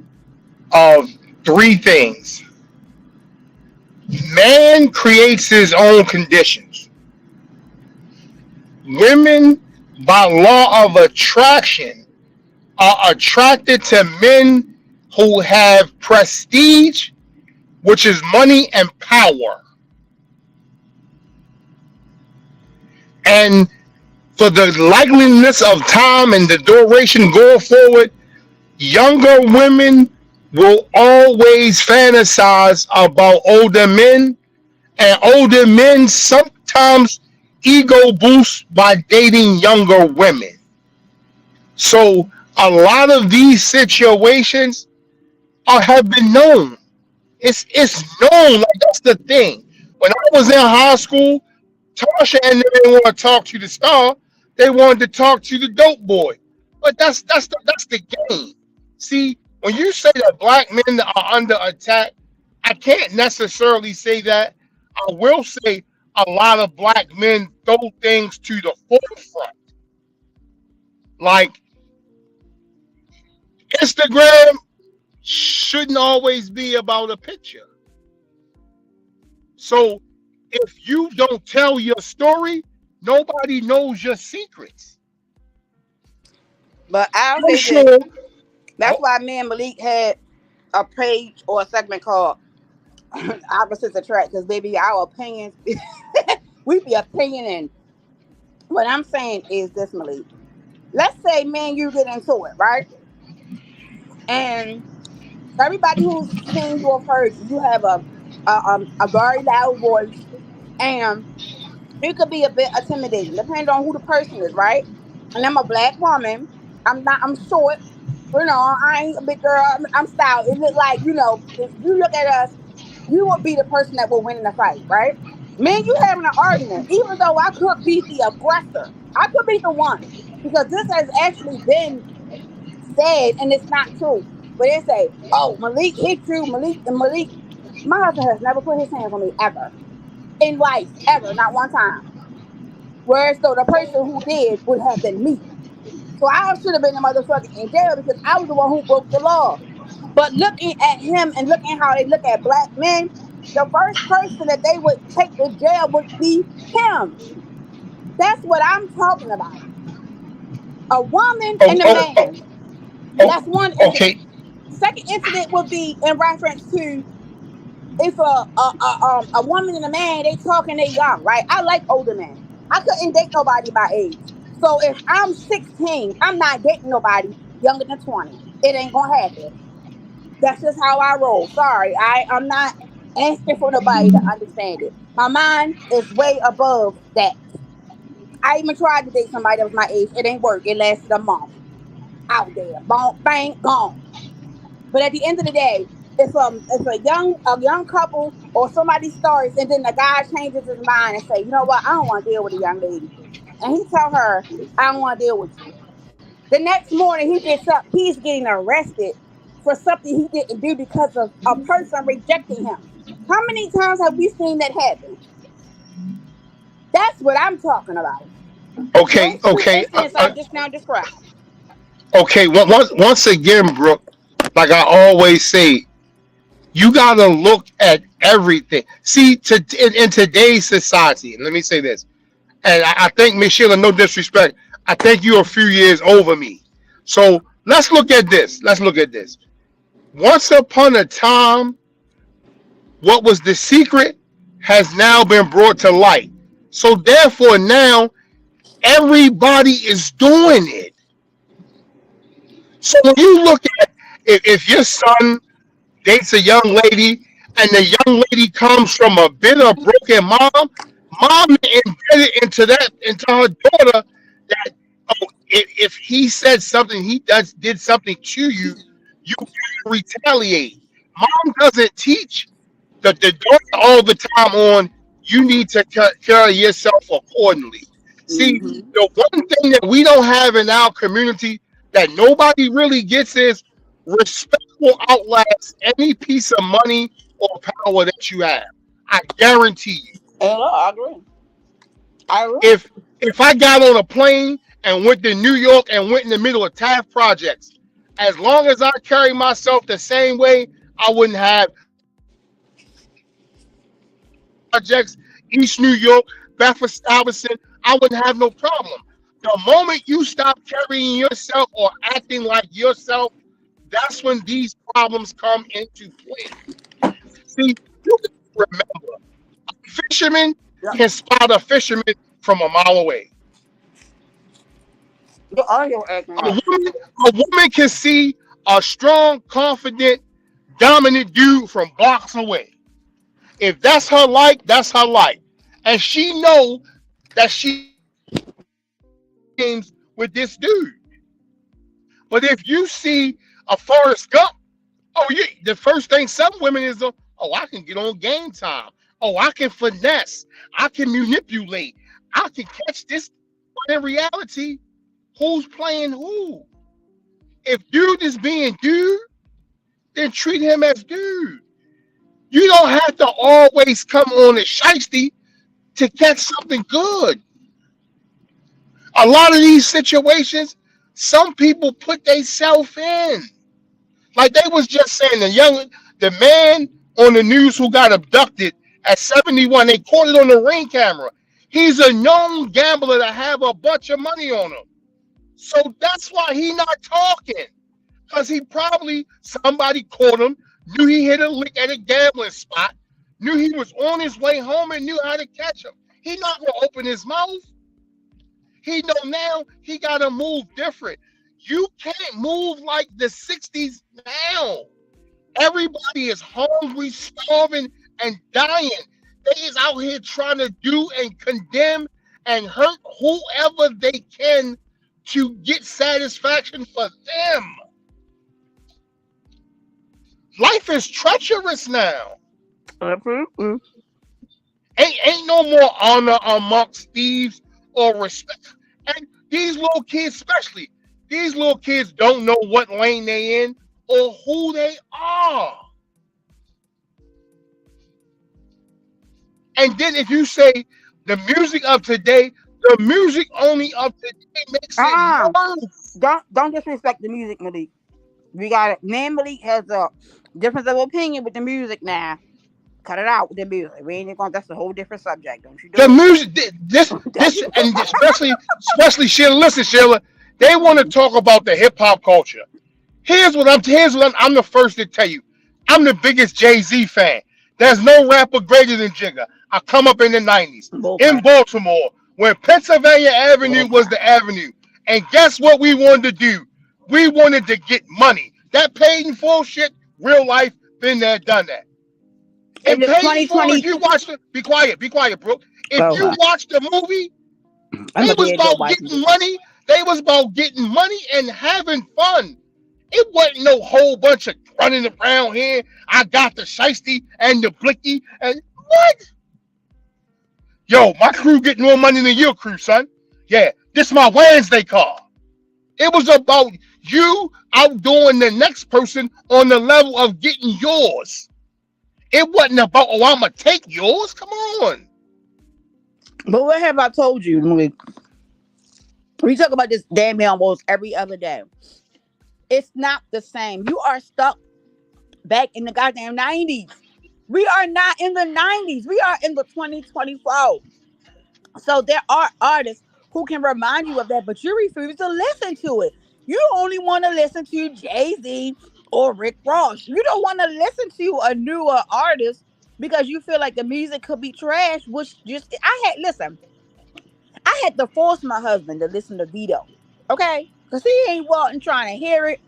of three things. Man creates his own conditions. Women, by law of attraction, are attracted to men who have prestige, which is money and power. And for the likeliness of time and the duration going forward, younger women will always fantasize about older men, and older men sometimes ego boost by dating younger women. So a lot of these situations have been known. It's known. Like, that's the thing. When I was in high school, Tasha and they didn't want to talk to the star. They wanted to talk to the dope boy. But that's the game. See, when you say that black men are under attack, I can't necessarily say that. I will say a lot of black men throw things to the forefront. Like Instagram shouldn't always be about a picture. So if you don't tell your story, nobody knows your secrets. But I'll I'm say this. sure. That's Oh, why me and Malik had a page or a segment called Opposites Attract. Because, baby, our opinions, we be opinioning. What I'm saying is this, Malik. Let's say, man, you get into it, right? And everybody who's seen you or heard you, you have a very loud voice. And it could be a bit intimidating, depending on who the person is, right? And I'm a black woman. I'm short. You know, I ain't a big girl. I'm stout. It look like, if you look at us, you would be the person that will win in the fight, right? Me and you having an argument, even though I could be the aggressor. I could be the one. Because this has actually been said, and it's not true. But they say, oh, Malik hit you, Malik. My husband has never put his hands on me ever. In life, ever, not one time. Whereas though the person who did would have been me. So I should have been the motherfucker in jail because I was the one who broke the law. But looking at him and looking how they look at black men, the first person that they would take to jail would be him. That's what I'm talking about. A woman oh, and a oh, oh, man. That's oh, one incident. okay. Second incident would be in reference to if a woman and a man they talking they young, right? I like older men. I couldn't date nobody my age. So if I'm 16, I'm not dating nobody younger than 20. It ain't gonna happen. That's just how I roll. Sorry, I'm not asking for nobody to understand it. My mind is way above that. I even tried to date somebody that was my age. It ain't work. It lasted a month. Out there, bang, bang, gone. But at the end of the day, if a young couple or somebody starts and then the guy changes his mind and say, you know what, I don't want to deal with a young lady, and he tell her, I don't want to deal with you. The next morning he gets up, he's getting arrested for something he didn't do because of a person rejecting him. How many times have we seen that happen? That's what I'm talking about. Okay, Those two okay, incidents I just now described. okay. Once again, Brooke, like I always say, you gotta look at everything. See, in today's society, and let me say this, and I think Miss Sheila, no disrespect, I think you're a few years over me. So let's look at this. Once upon a time, what was the secret has now been brought to light. So therefore, now everybody is doing it. So when you look at if your son dates a young lady, and the young lady comes from a bitter, broken mom. Mom embedded into her daughter that, oh, if he said something, he did something to you, you retaliate. Mom doesn't teach the daughter all the time on you need to carry yourself accordingly. See, Mm-hmm. the one thing that we don't have in our community that nobody really gets is respect will outlast any piece of money or power that you have. I guarantee you. I agree. I agree. If I got on a plane and went to New York and went in the middle of Taft projects, as long as I carry myself the same way, I wouldn't have projects, East New York, Bedford Stuyvesant. I wouldn't have no problem. The moment you stop carrying yourself or acting like yourself, that's when these problems come into play. See, you remember, a fisherman Yeah. can spot a fisherman from a mile away. The audio acting A up. woman, a woman can see a strong, confident, dominant dude from blocks away. If that's her like, that's her like, and she know that she games with this dude. But if you see a Forrest Gump, oh, the first thing some women is, oh, I can get on game time. Oh, I can finesse. I can manipulate. I can catch this. But in reality, who's playing who? If dude is being dude, then treat him as dude. You don't have to always come on as shiesty to catch something good. A lot of these situations, some people put themselves in. Like they was just saying, the man on the news who got abducted at 71, they caught it on the ring camera. He's a known gambler that have a bunch of money on him. So that's why he not talking. Because he probably, somebody caught him, knew he hit a lick at a gambling spot, knew he was on his way home and knew how to catch him. He not going to open his mouth. He know now he got to move different. You can't move like the 60s now. Everybody is hungry, starving, and dying. They is out here trying to do and condemn and hurt whoever they can to get satisfaction for them. Life is treacherous now. Mm-hmm. Ain't no more honor amongst thieves or respect. And these little kids, especially, these little kids don't know what lane they in or who they are. And then if you say the music of today, the music only of today makes it worse. Don't disrespect the music, Malik. We got it. Man, Malik has a difference of opinion with the music now. Cut it out with the music. We ain't going. That's a whole different subject. Don't you do The it? music, and especially Sheila. Listen, Sheila, they want to talk about the hip hop culture. I'm the first to tell you. I'm the biggest Jay-Z fan. There's no rapper greater than Jigga. I come up in the 90s in Bullcrap. Baltimore when Pennsylvania Avenue was Bullcrap. the avenue. And guess what we wanted to do? We wanted to get money. That paid in full shit, real life, been there, done that. In And the paid in full, 2020, if you watch it, be quiet, Brooke. If go you on. watch the movie, I'm they gonna was be a Joe about Biden. getting money. They was about getting money and having fun. It wasn't no whole bunch of running around here. I got the shiesty and the blicky and what? Yo, my crew getting more money than your crew, son. Yeah, this my Wednesday car. It was about you outdoing the next person on the level of getting yours. It wasn't about, oh, I'm going to take yours. Come on. But what have I told you, Malik? We talk about this damn near almost every other day. It's not the same. You are stuck back in the goddamn 90s. We are not in the 90s. We are in the 2024. So there are artists who can remind you of that, but you refuse to listen to it. You only want to listen to Jay-Z or Rick Ross. You don't want to listen to a newer artist because you feel like the music could be trash, which just I had to force my husband to listen to Vito. Okay? Because he ain't wanting trying to hear it.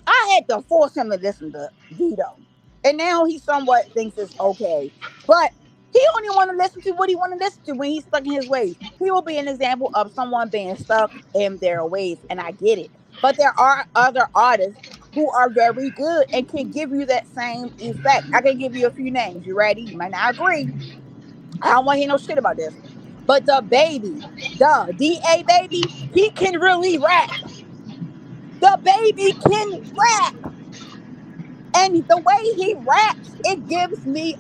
I had to force him to listen to Vito. And now he somewhat thinks it's okay. But he only want to listen to what he want to listen to when he's stuck in his ways. He will be an example of someone being stuck in their ways, and I get it. But there are other artists who are very good and can give you that same effect. I can give you a few names. You ready? You might not agree. I don't want to hear no shit about this. But the baby, the DA baby, he can really rap. The baby can rap. And the way he raps, it gives me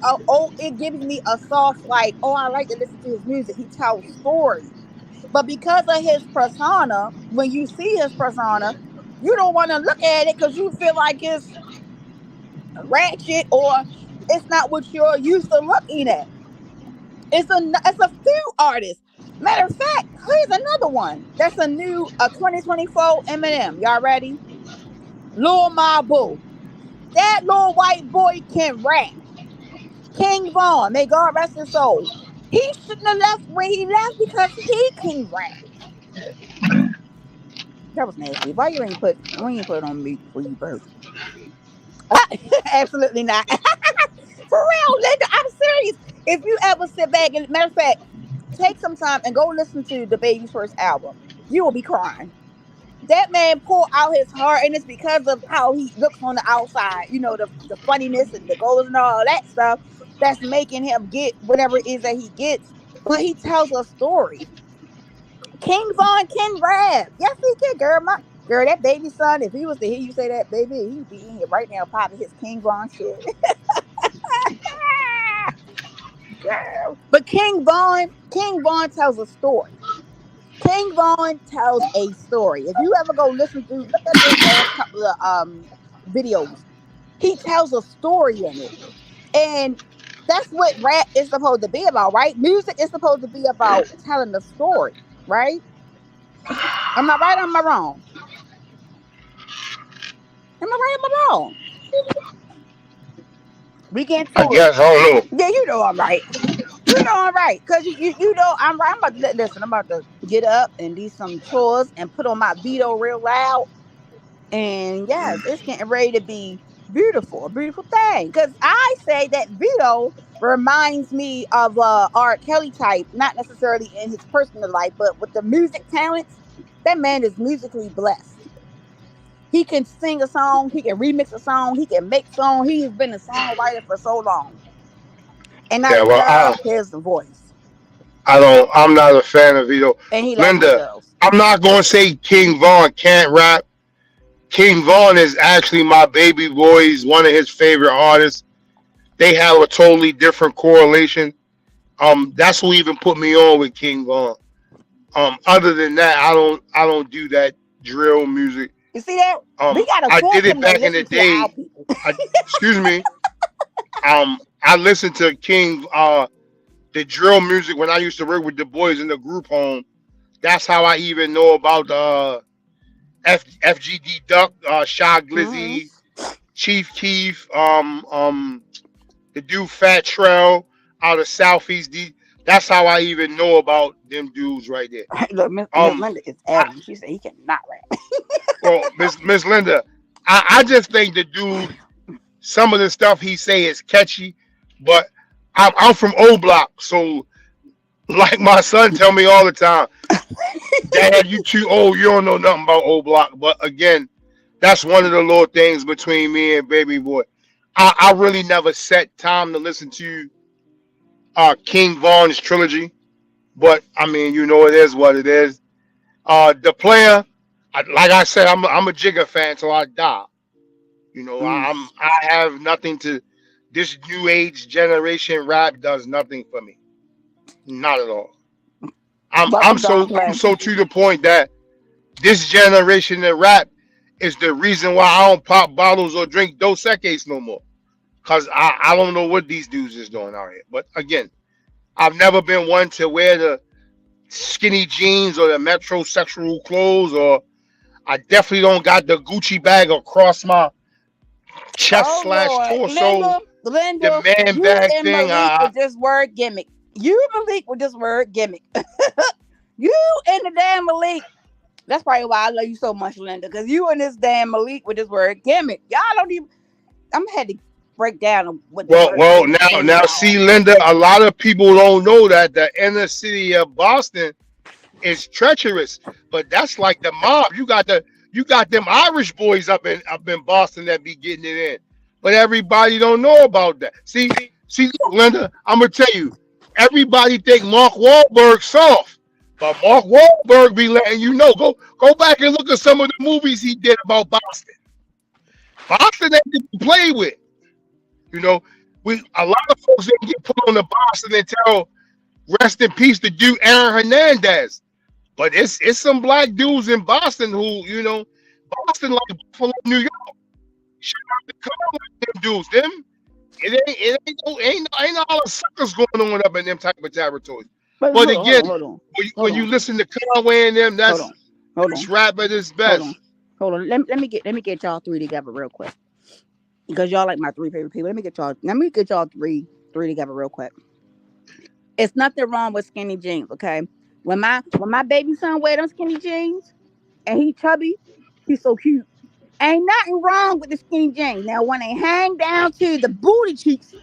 a soft like, oh, I like to listen to his music. He tells stories. But because of his persona, when you see his persona, you don't want to look at it because you feel like it's ratchet or it's not what you're used to looking at. It's a few artists. Matter of fact, here's another one. That's a new 2024 Eminem. Y'all ready? Lil Ma Boo. That little white boy can rap. King Von, may God rest his soul. He shouldn't have left when he left because he can rap. That was nasty. Why you ain't put it on me before you burst? Absolutely not. For real, Linda, I'm serious. If you ever sit back and matter of fact, take some time and go listen to the baby's first album, you will be crying. That man pulled out his heart, and it's because of how he looks on the outside. You know, the funniness and the goals and all that stuff that's making him get whatever it is that he gets. But he tells a story. King Von can rap. Yes, he can, girl. Girl, that baby son, if he was to hear you say that, baby, he'd be in here right now popping his King Von shit. Girl. But King Von tells a story. King Von tells a story. If you ever go look at his last couple of videos, he tells a story in it. And that's what rap is supposed to be about, right? Music is supposed to be about telling the story, right? Am I right or am I wrong? Am I right or am I wrong? We get to I guess, I don't know. Yeah, you know I'm right. You know I'm right. Because you know I'm right. I'm about to get up and do some chores and put on my Vito real loud. And yes, it's getting ready to be beautiful, a beautiful thing. Because I say that Vito reminds me of R. Kelly type, not necessarily in his personal life, but with the music talents, that man is musically blessed. He can sing a song, he can remix a song, he can make songs. He's been a songwriter for so long. And I Yeah, well, love his voice. I'm not a fan of Vito. And he loves the Linda, girls. I'm not going to say King Von can't rap. King Von is actually my baby boy's one of his favorite artists. They have a totally different correlation. That's what even put me on with King Von. Other than that, I don't do that drill music. You see that? We gotta I force did it him to back in the listen to our day. people. Excuse me. I listened to King the drill music when I used to work with the boys in the group home. That's how I even know about FGD Duck, Shy Glizzy, Chief Keef, the dude Fat Trail out of Southeast D. That's how I even know about them dudes right there. Look, Miss Linda is adamant. She said he cannot rap. Well, Miss Linda, I just think the dude, some of the stuff he say is catchy, but I'm from O Block, so like my son tell me all the time, Dad, you too old, you don't know nothing about O Block. But again, that's one of the little things between me and Baby Boy. I really never set time to listen to King Von's trilogy, but I mean, you know, it is what it is. The player, like I said, I'm a Jigga fan till I die. You know, I have nothing to. This new age generation rap does nothing for me, not at all. I'm so to the point that this generation of rap is the reason why I don't pop bottles or drink Dos Equis no more. Cause I don't know what these dudes is doing out here. But again, I've never been one to wear the skinny jeans or the metrosexual clothes, or I definitely don't got the Gucci bag across my chest slash torso. Linda, the man you bag and thing. Malik with this word gimmick. You Malik with this word gimmick. You and the damn Malik. That's probably why I love you so much, Linda, because you and this damn Malik with this word gimmick. Y'all don't even. I'm had to break down what the Well, word well, skinny jeans now, are. see, Linda, a lot of people don't know that the inner city of Boston is treacherous, but that's like the mob. You got them Irish boys up in Boston that be getting it in, but everybody don't know about that. See, look, Linda, I'm gonna tell you, everybody think Mark Wahlberg soft, but Mark Wahlberg be letting you know. Go back and look at some of the movies he did about Boston. Boston ain't to be played with. You know, a lot of folks didn't get put on the Boston until rest in peace to do Aaron Hernandez. But it's some black dudes in Boston who, Boston like Buffalo, New York. Shout out to them dudes. Them it ain't all the suckers going on up in them type of territories. But But hold on, again, hold on, when hold you on, listen to Conway and them, hold that's on, hold it's on, rap at its hold best. on, hold on. Let me get y'all three together real quick because y'all like my three favorite people. Let me get y'all three together real quick. It's nothing wrong with skinny jeans, okay? When my baby son wear them skinny jeans and he chubby, he's so cute. Ain't nothing wrong with the skinny jeans. Now when they hang down to the booty cheeks,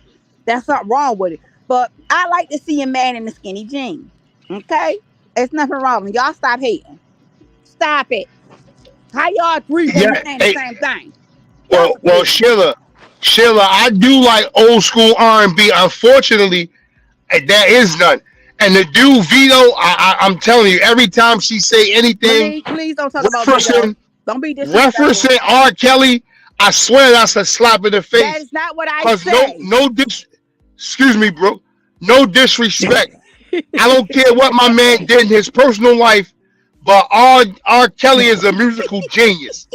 that's not wrong with it. But I like to see a man in the skinny jeans. Okay? It's nothing wrong. Y'all stop hating. Stop it. How y'all three gonna Yeah, be saying the hey, same thing? Y'all well, some well, haters. Sheila, I do like old school R&B. Unfortunately, there is none. And the dude Vito, I'm telling you, every time she say anything Malik, please don't talk about Vito. referencing Don't be disrespectful. referencing R. Kelly, I swear that's a slap in the That face. is not what I Cause say. excuse me, bro, no disrespect. I don't care what my man did in his personal life, but R. Kelly is a musical genius.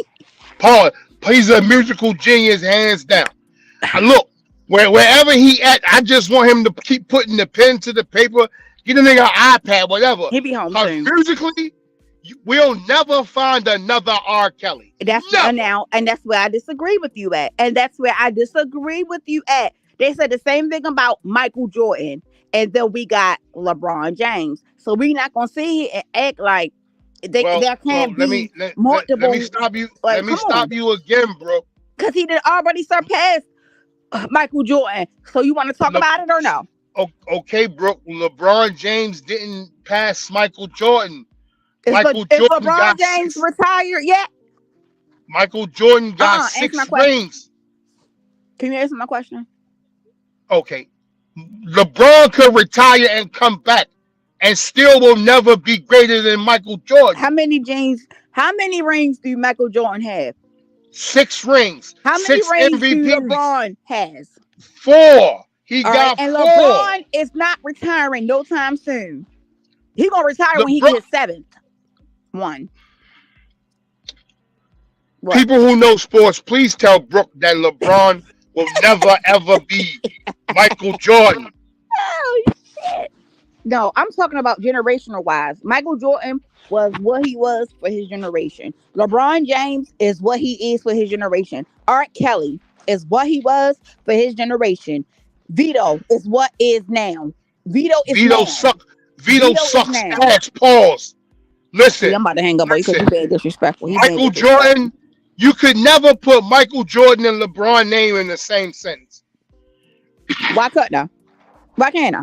Paul, he's a musical genius, hands down. Look, wherever he at, I just want him to keep putting the pen to the paper, get the nigga an iPad, whatever. He be home Cause soon. musically, we'll never find another R. Kelly. That's Never. now, and that's where I disagree with you at. They said the same thing about Michael Jordan, and then we got LeBron James. So we not gonna sit here and act like there Well, can't be let me multiple. stop you. Like, Let me come stop on, you again, bro. because he did already surpass Michael Jordan. So you want to talk Le, about it or no? okay, Brooke. LeBron James didn't pass Michael Jordan. Is Michael Jordan LeBron got James six. retired yet? Michael Jordan got Answer my 6 question. rings. Can you answer my question? Okay, LeBron could retire and come back, and still will never be greater than Michael Jordan. How many rings do Michael Jordan have? 6 rings, How many 6 rings do MVPs, LeBron has? 4. He All right, got and 4. LeBron is not retiring no time soon. He gonna retire when he LeBron. get his 7th one. What? People who know sports, please tell Brooke that LeBron will never ever be Michael Jordan. Oh shit! No, I'm talking about generational wise. Michael Jordan was what he was for his generation. LeBron James is what he is for his generation. Art Kelly is what he was for his generation. Vito is what is now. Vito is Vito now. suck. Vito Vito is sucks now. ass. Pause. See, I'm Listen, about to hang up on you because listen. you being disrespectful. He being Michael disrespectful. Jordan. You could never put Michael Jordan and LeBron name in the same sentence. Why couldn't I? Why can't I?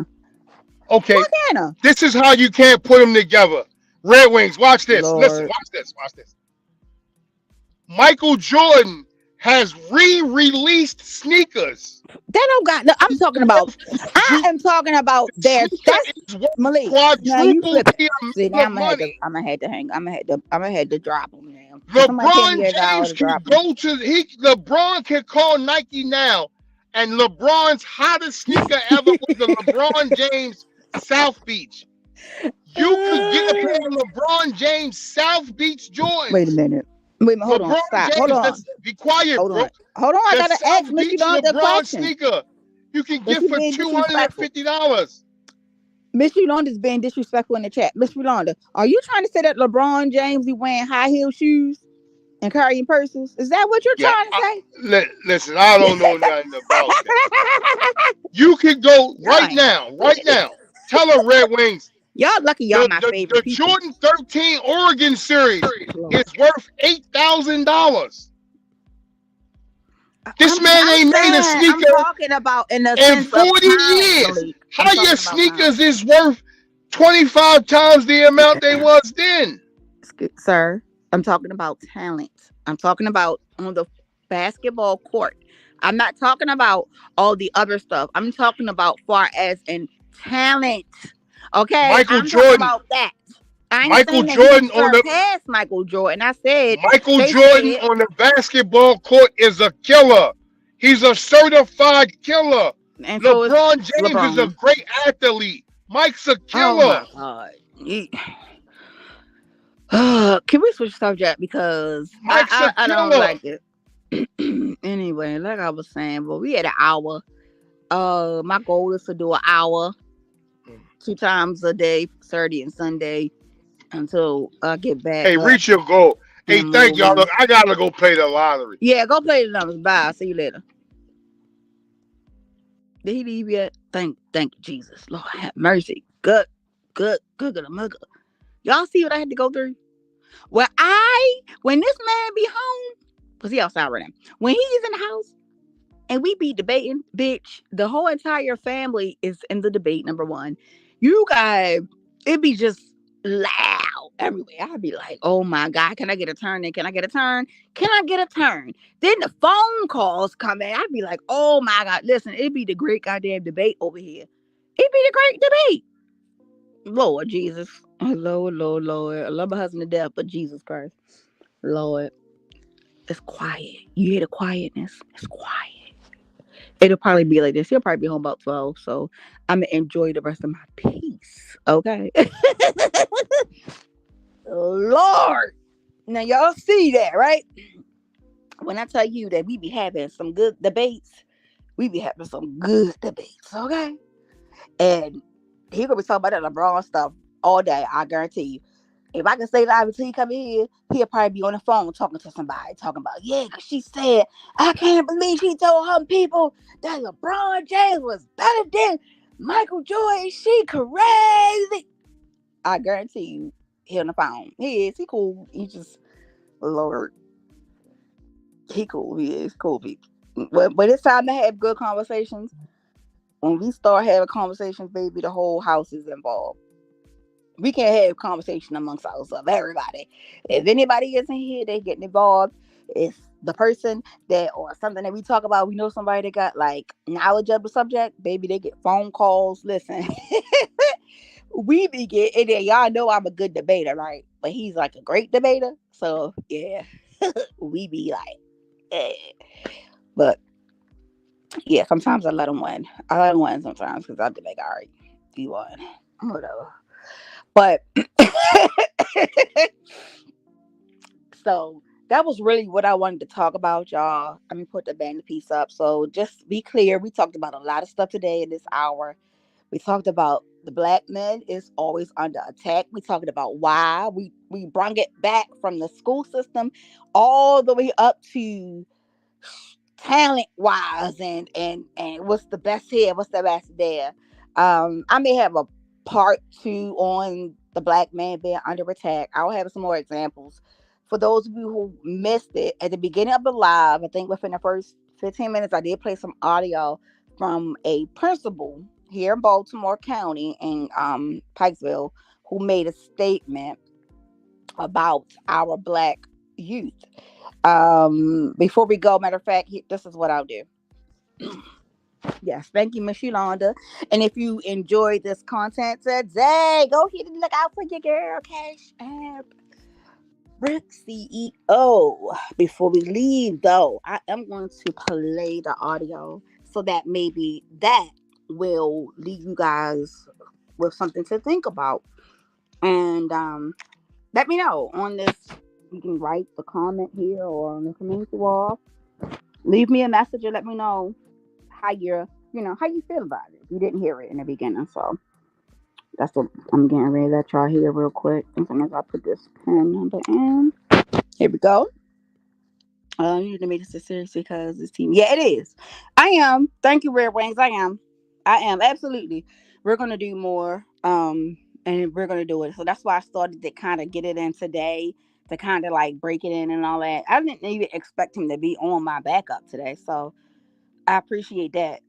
Okay, Why can't I? this is how you can't put them together. Red Wings, watch this. Listen, Lord. watch this. Michael Jordan has re-released sneakers. That don't got. No, I'm talking about. I am talking about their. Sneaker That's is worth Malik. Now you quadruple flip it. the See, amount now of I'm money. gonna have to hang. I'm gonna have to drop them now. Somebody pay me LeBron $1 James to can drop them. go to LeBron can call Nike now, and LeBron's hottest sneaker ever was the LeBron James South Beach. You could get a pair of LeBron James South Beach Jordans. Wait a minute. Hold on. LeBron Stop. James, Hold on. be quiet, Hold bro. on. Hold on. I The gotta ask South Miss Beach Yolanda a LeBron question. sneaker you can But get you for being disrespectful. $250. Miss Yolanda's being disrespectful in the chat. Miss Yolanda, are you trying to say that LeBron James be wearing high heel shoes and carrying purses? Is that what you're Yeah, trying to say? listen, I don't know nothing about that. You can go Y'all right ain't now. nothing. Tell her Red Wings. Y'all lucky y'all my favorite The people. Jordan 13 Oregon series Lord. is worth $8,000. This I'm man ain't made a saying I'm sneaker talking about in the in sense of 40 talent, years. Malik. I'm How your talking about talent. sneakers is worth 25 times the amount they was then? Sir, I'm talking about talent. I'm talking about on the basketball court. I'm not talking about all the other stuff. I'm talking about far as in talent. Okay, Michael I'm talking Jordan. about that. I ain't Michael saying that he didn't Jordan on the surpass Michael Jordan. I said Michael they Jordan said, on the basketball court is a killer. He's a certified killer. and so is LeBron James is a LeBron. great athlete. Mike's a Oh killer. my god. Can we switch subject because Mike's a I don't killer. like it. Anyway, like I was saying, but we had an hour. My goal is to do an hour 2 times a day, Saturday and Sunday, until I get back Hey, up reach your goal. Hey, and thank y'all. moving. Look, I gotta go play the lottery. Yeah, go play the numbers. Bye. See you later. Did he leave yet? Thank you, Jesus. Lord have mercy. Good, mugger. Y'all see what I had to go through? Well, when this man be home, cause he outside right now. When he's in the house and we be debating, bitch, the whole entire family is in the debate. Number one, you guys, it be just loud everywhere. I'd be like, oh my God, can I get a turn? And can I get a turn? Can I get a turn? Then the phone calls come in. I'd be like, oh my God, listen, it'd be the great goddamn debate over here. It'd be the great debate. Lord Jesus. Lord. I love my husband to death, but Jesus Christ. Lord. It's quiet. You hear the quietness? It's quiet. It'll probably be like this. He'll probably be home about 12. So I'm going to enjoy the rest of my peace. Okay? Lord. Now, y'all see that, right? When I tell you that we be having some good debates, we be having some good debates. Okay? And he going to be talking about that LeBron stuff all day. I guarantee you. If I can stay live until he come in here, he'll probably be on the phone talking to somebody, talking about, yeah, because she said, I can't believe she told her people that LeBron James was better than Michael Jordan. She crazy. I guarantee you, he on the phone. He is. He cool. He just, Lord. He cool. He is cool people. But it's time to have good conversations. When we start having conversations, baby, the whole house is involved. We can't have conversation amongst ourselves, everybody. If anybody gets in here, they getting involved. It's the person that or something that we talk about. We know somebody that got like knowledge of the subject, baby. They get phone calls. Listen, we be getting there. Y'all know I'm a good debater, right? But he's like a great debater. So yeah, we be like, eh. But yeah, sometimes I let him win. I let him win sometimes because I debate. All right, you won, whatever. But so that was really what I wanted to talk about, y'all. Let me put the band piece up. So just be clear, we talked about a lot of stuff today in this hour. We talked about the black man is always under attack. We talked about why we brought it back from the school system all the way up to talent wise and what's the best here, what's the best there. I may have a part two on the black man being under attack. I'll have some more examples for those of you who missed it at the beginning of the live. I think within the first 15 minutes I did play some audio from a principal here in Baltimore County in Pikesville who made a statement about our black youth. Before we go, matter of fact, this is what I'll do. Yes, thank you, Miss Yolanda. And if you enjoyed this content today, go ahead and look out for your girl, Cash App Brick CEO. Before we leave, though, I am going to play the audio so that maybe that will leave you guys with something to think about. And let me know on this. You can write the comment here or on the community wall. Leave me a message and let me know how how you feel about it. If you didn't hear it in the beginning. So that's what I'm getting ready to let y'all hear real quick. As soon as I put this pen number in. Here we go. You need to make this serious because this team. Yeah, it is. I am. Thank you, Red Wings. I am. Absolutely. We're gonna do more. And we're gonna do it. So that's why I started to kind of get it in today to kind of like break it in and all that. I didn't even expect him to be on my backup today, so I appreciate that.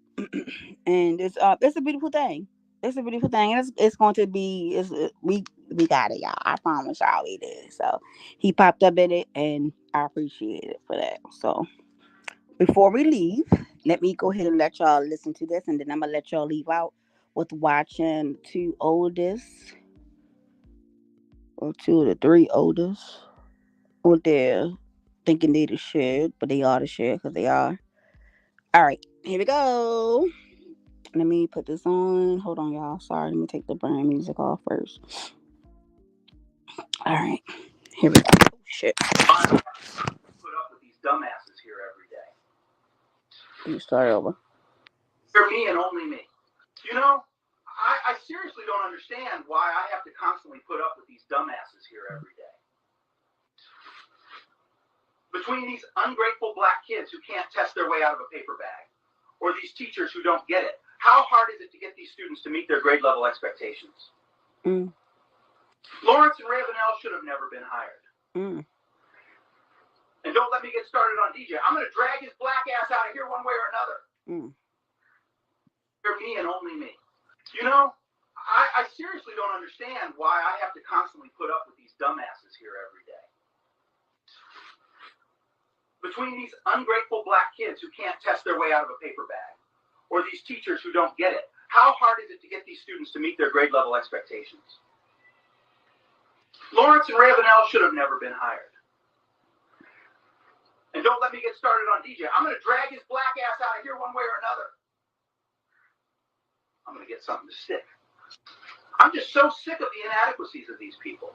And it's a beautiful thing. It's a beautiful thing, and it's going to be we got it, y'all. I promise y'all it is. So he popped up in it, and I appreciate it for that. So before we leave, let me go ahead and let y'all listen to this, and then I'm gonna let y'all leave out with watching two oldest or two of the three oldest. Or they're thinking they the shit, but they are the shit because they are. All right, here we go. Let me put this on. Hold on, y'all. Sorry, let me take the brand music off first. All right, here we go. Oh, shit. Put up with these dumbasses here every day. Let me start over. For me and only me. You know, I seriously don't understand why I have to constantly put up with these dumbasses here every day. Between these ungrateful black kids who can't test their way out of a paper bag, or these teachers who don't get it, how hard is it to get these students to meet their grade level expectations? Lawrence and Ravenel should have never been hired. And don't let me get started on DJ. I'm going to drag his black ass out of here one way or another. For me and only me. You know, I seriously don't understand why I have to constantly put up with these dumbasses here every day. Between these ungrateful black kids who can't test their way out of a paper bag, or these teachers who don't get it, how hard is it to get these students to meet their grade level expectations? Lawrence and Ravenel should have never been hired. And don't let me get started on DJ. I'm going to drag his black ass out of here one way or another. I'm going to get something to stick. I'm just so sick of the inadequacies of these people.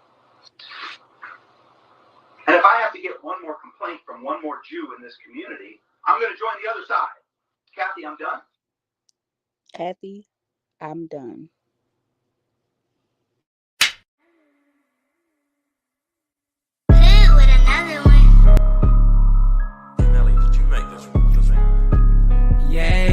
And if I have to get one more complaint from one more Jew in this community, I'm going to join the other side. Kathy, I'm done. Kathy, I'm done. With another one. Melly, did you make this one? Yeah.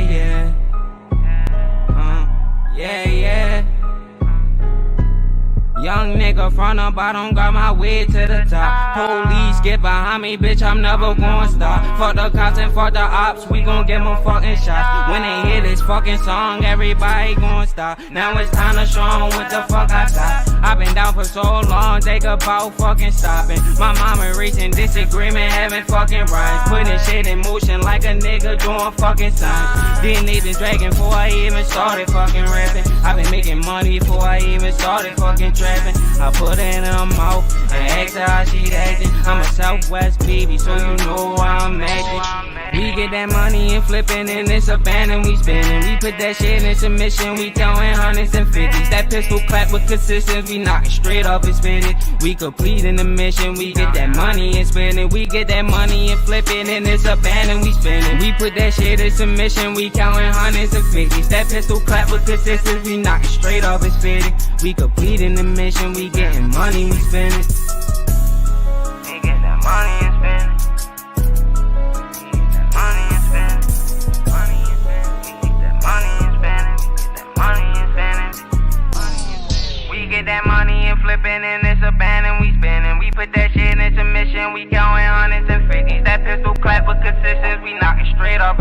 Young nigga from the bottom, got my way to the top. Police get behind me, bitch, I'm never gonna stop. Fuck the cops and fuck the ops, we gon' get them fucking shots. When they hear this fucking song, everybody gon' stop. Now it's time to show 'em what the fuck I got. I've been down for so long, think about fucking stopping. My mama reaching disagreement, having fucking rhymes. Putting shit in motion like a nigga doing fucking signs. Didn't even dragging before I even started fucking rapping. I've been making money before I even started fucking trapping. I put it in her mouth and asked her how she acting. I'm a Southwest baby, so you know how I'm acting. We get that money and flipping, and it's abandoned, we spinning. We put that shit in submission, we counting hundreds and fifties. That pistol clap with consistency, we knocking straight off and spin it. We completing the mission, we get that money and spin it. We get that money and flipping, and it's abandoned, we spinning. We put that shit in submission, we counting hundreds and fifties. That pistol clap with consistency, we knocking straight off and spin it. We completing the mission, we getting money, we spinning. We get that money and spin it. Get that money and flipping, and it's abandoned, we spinning. We put that shit in submission, we counting hundreds and fifties. That pistol clap with consistency, we knocking straight off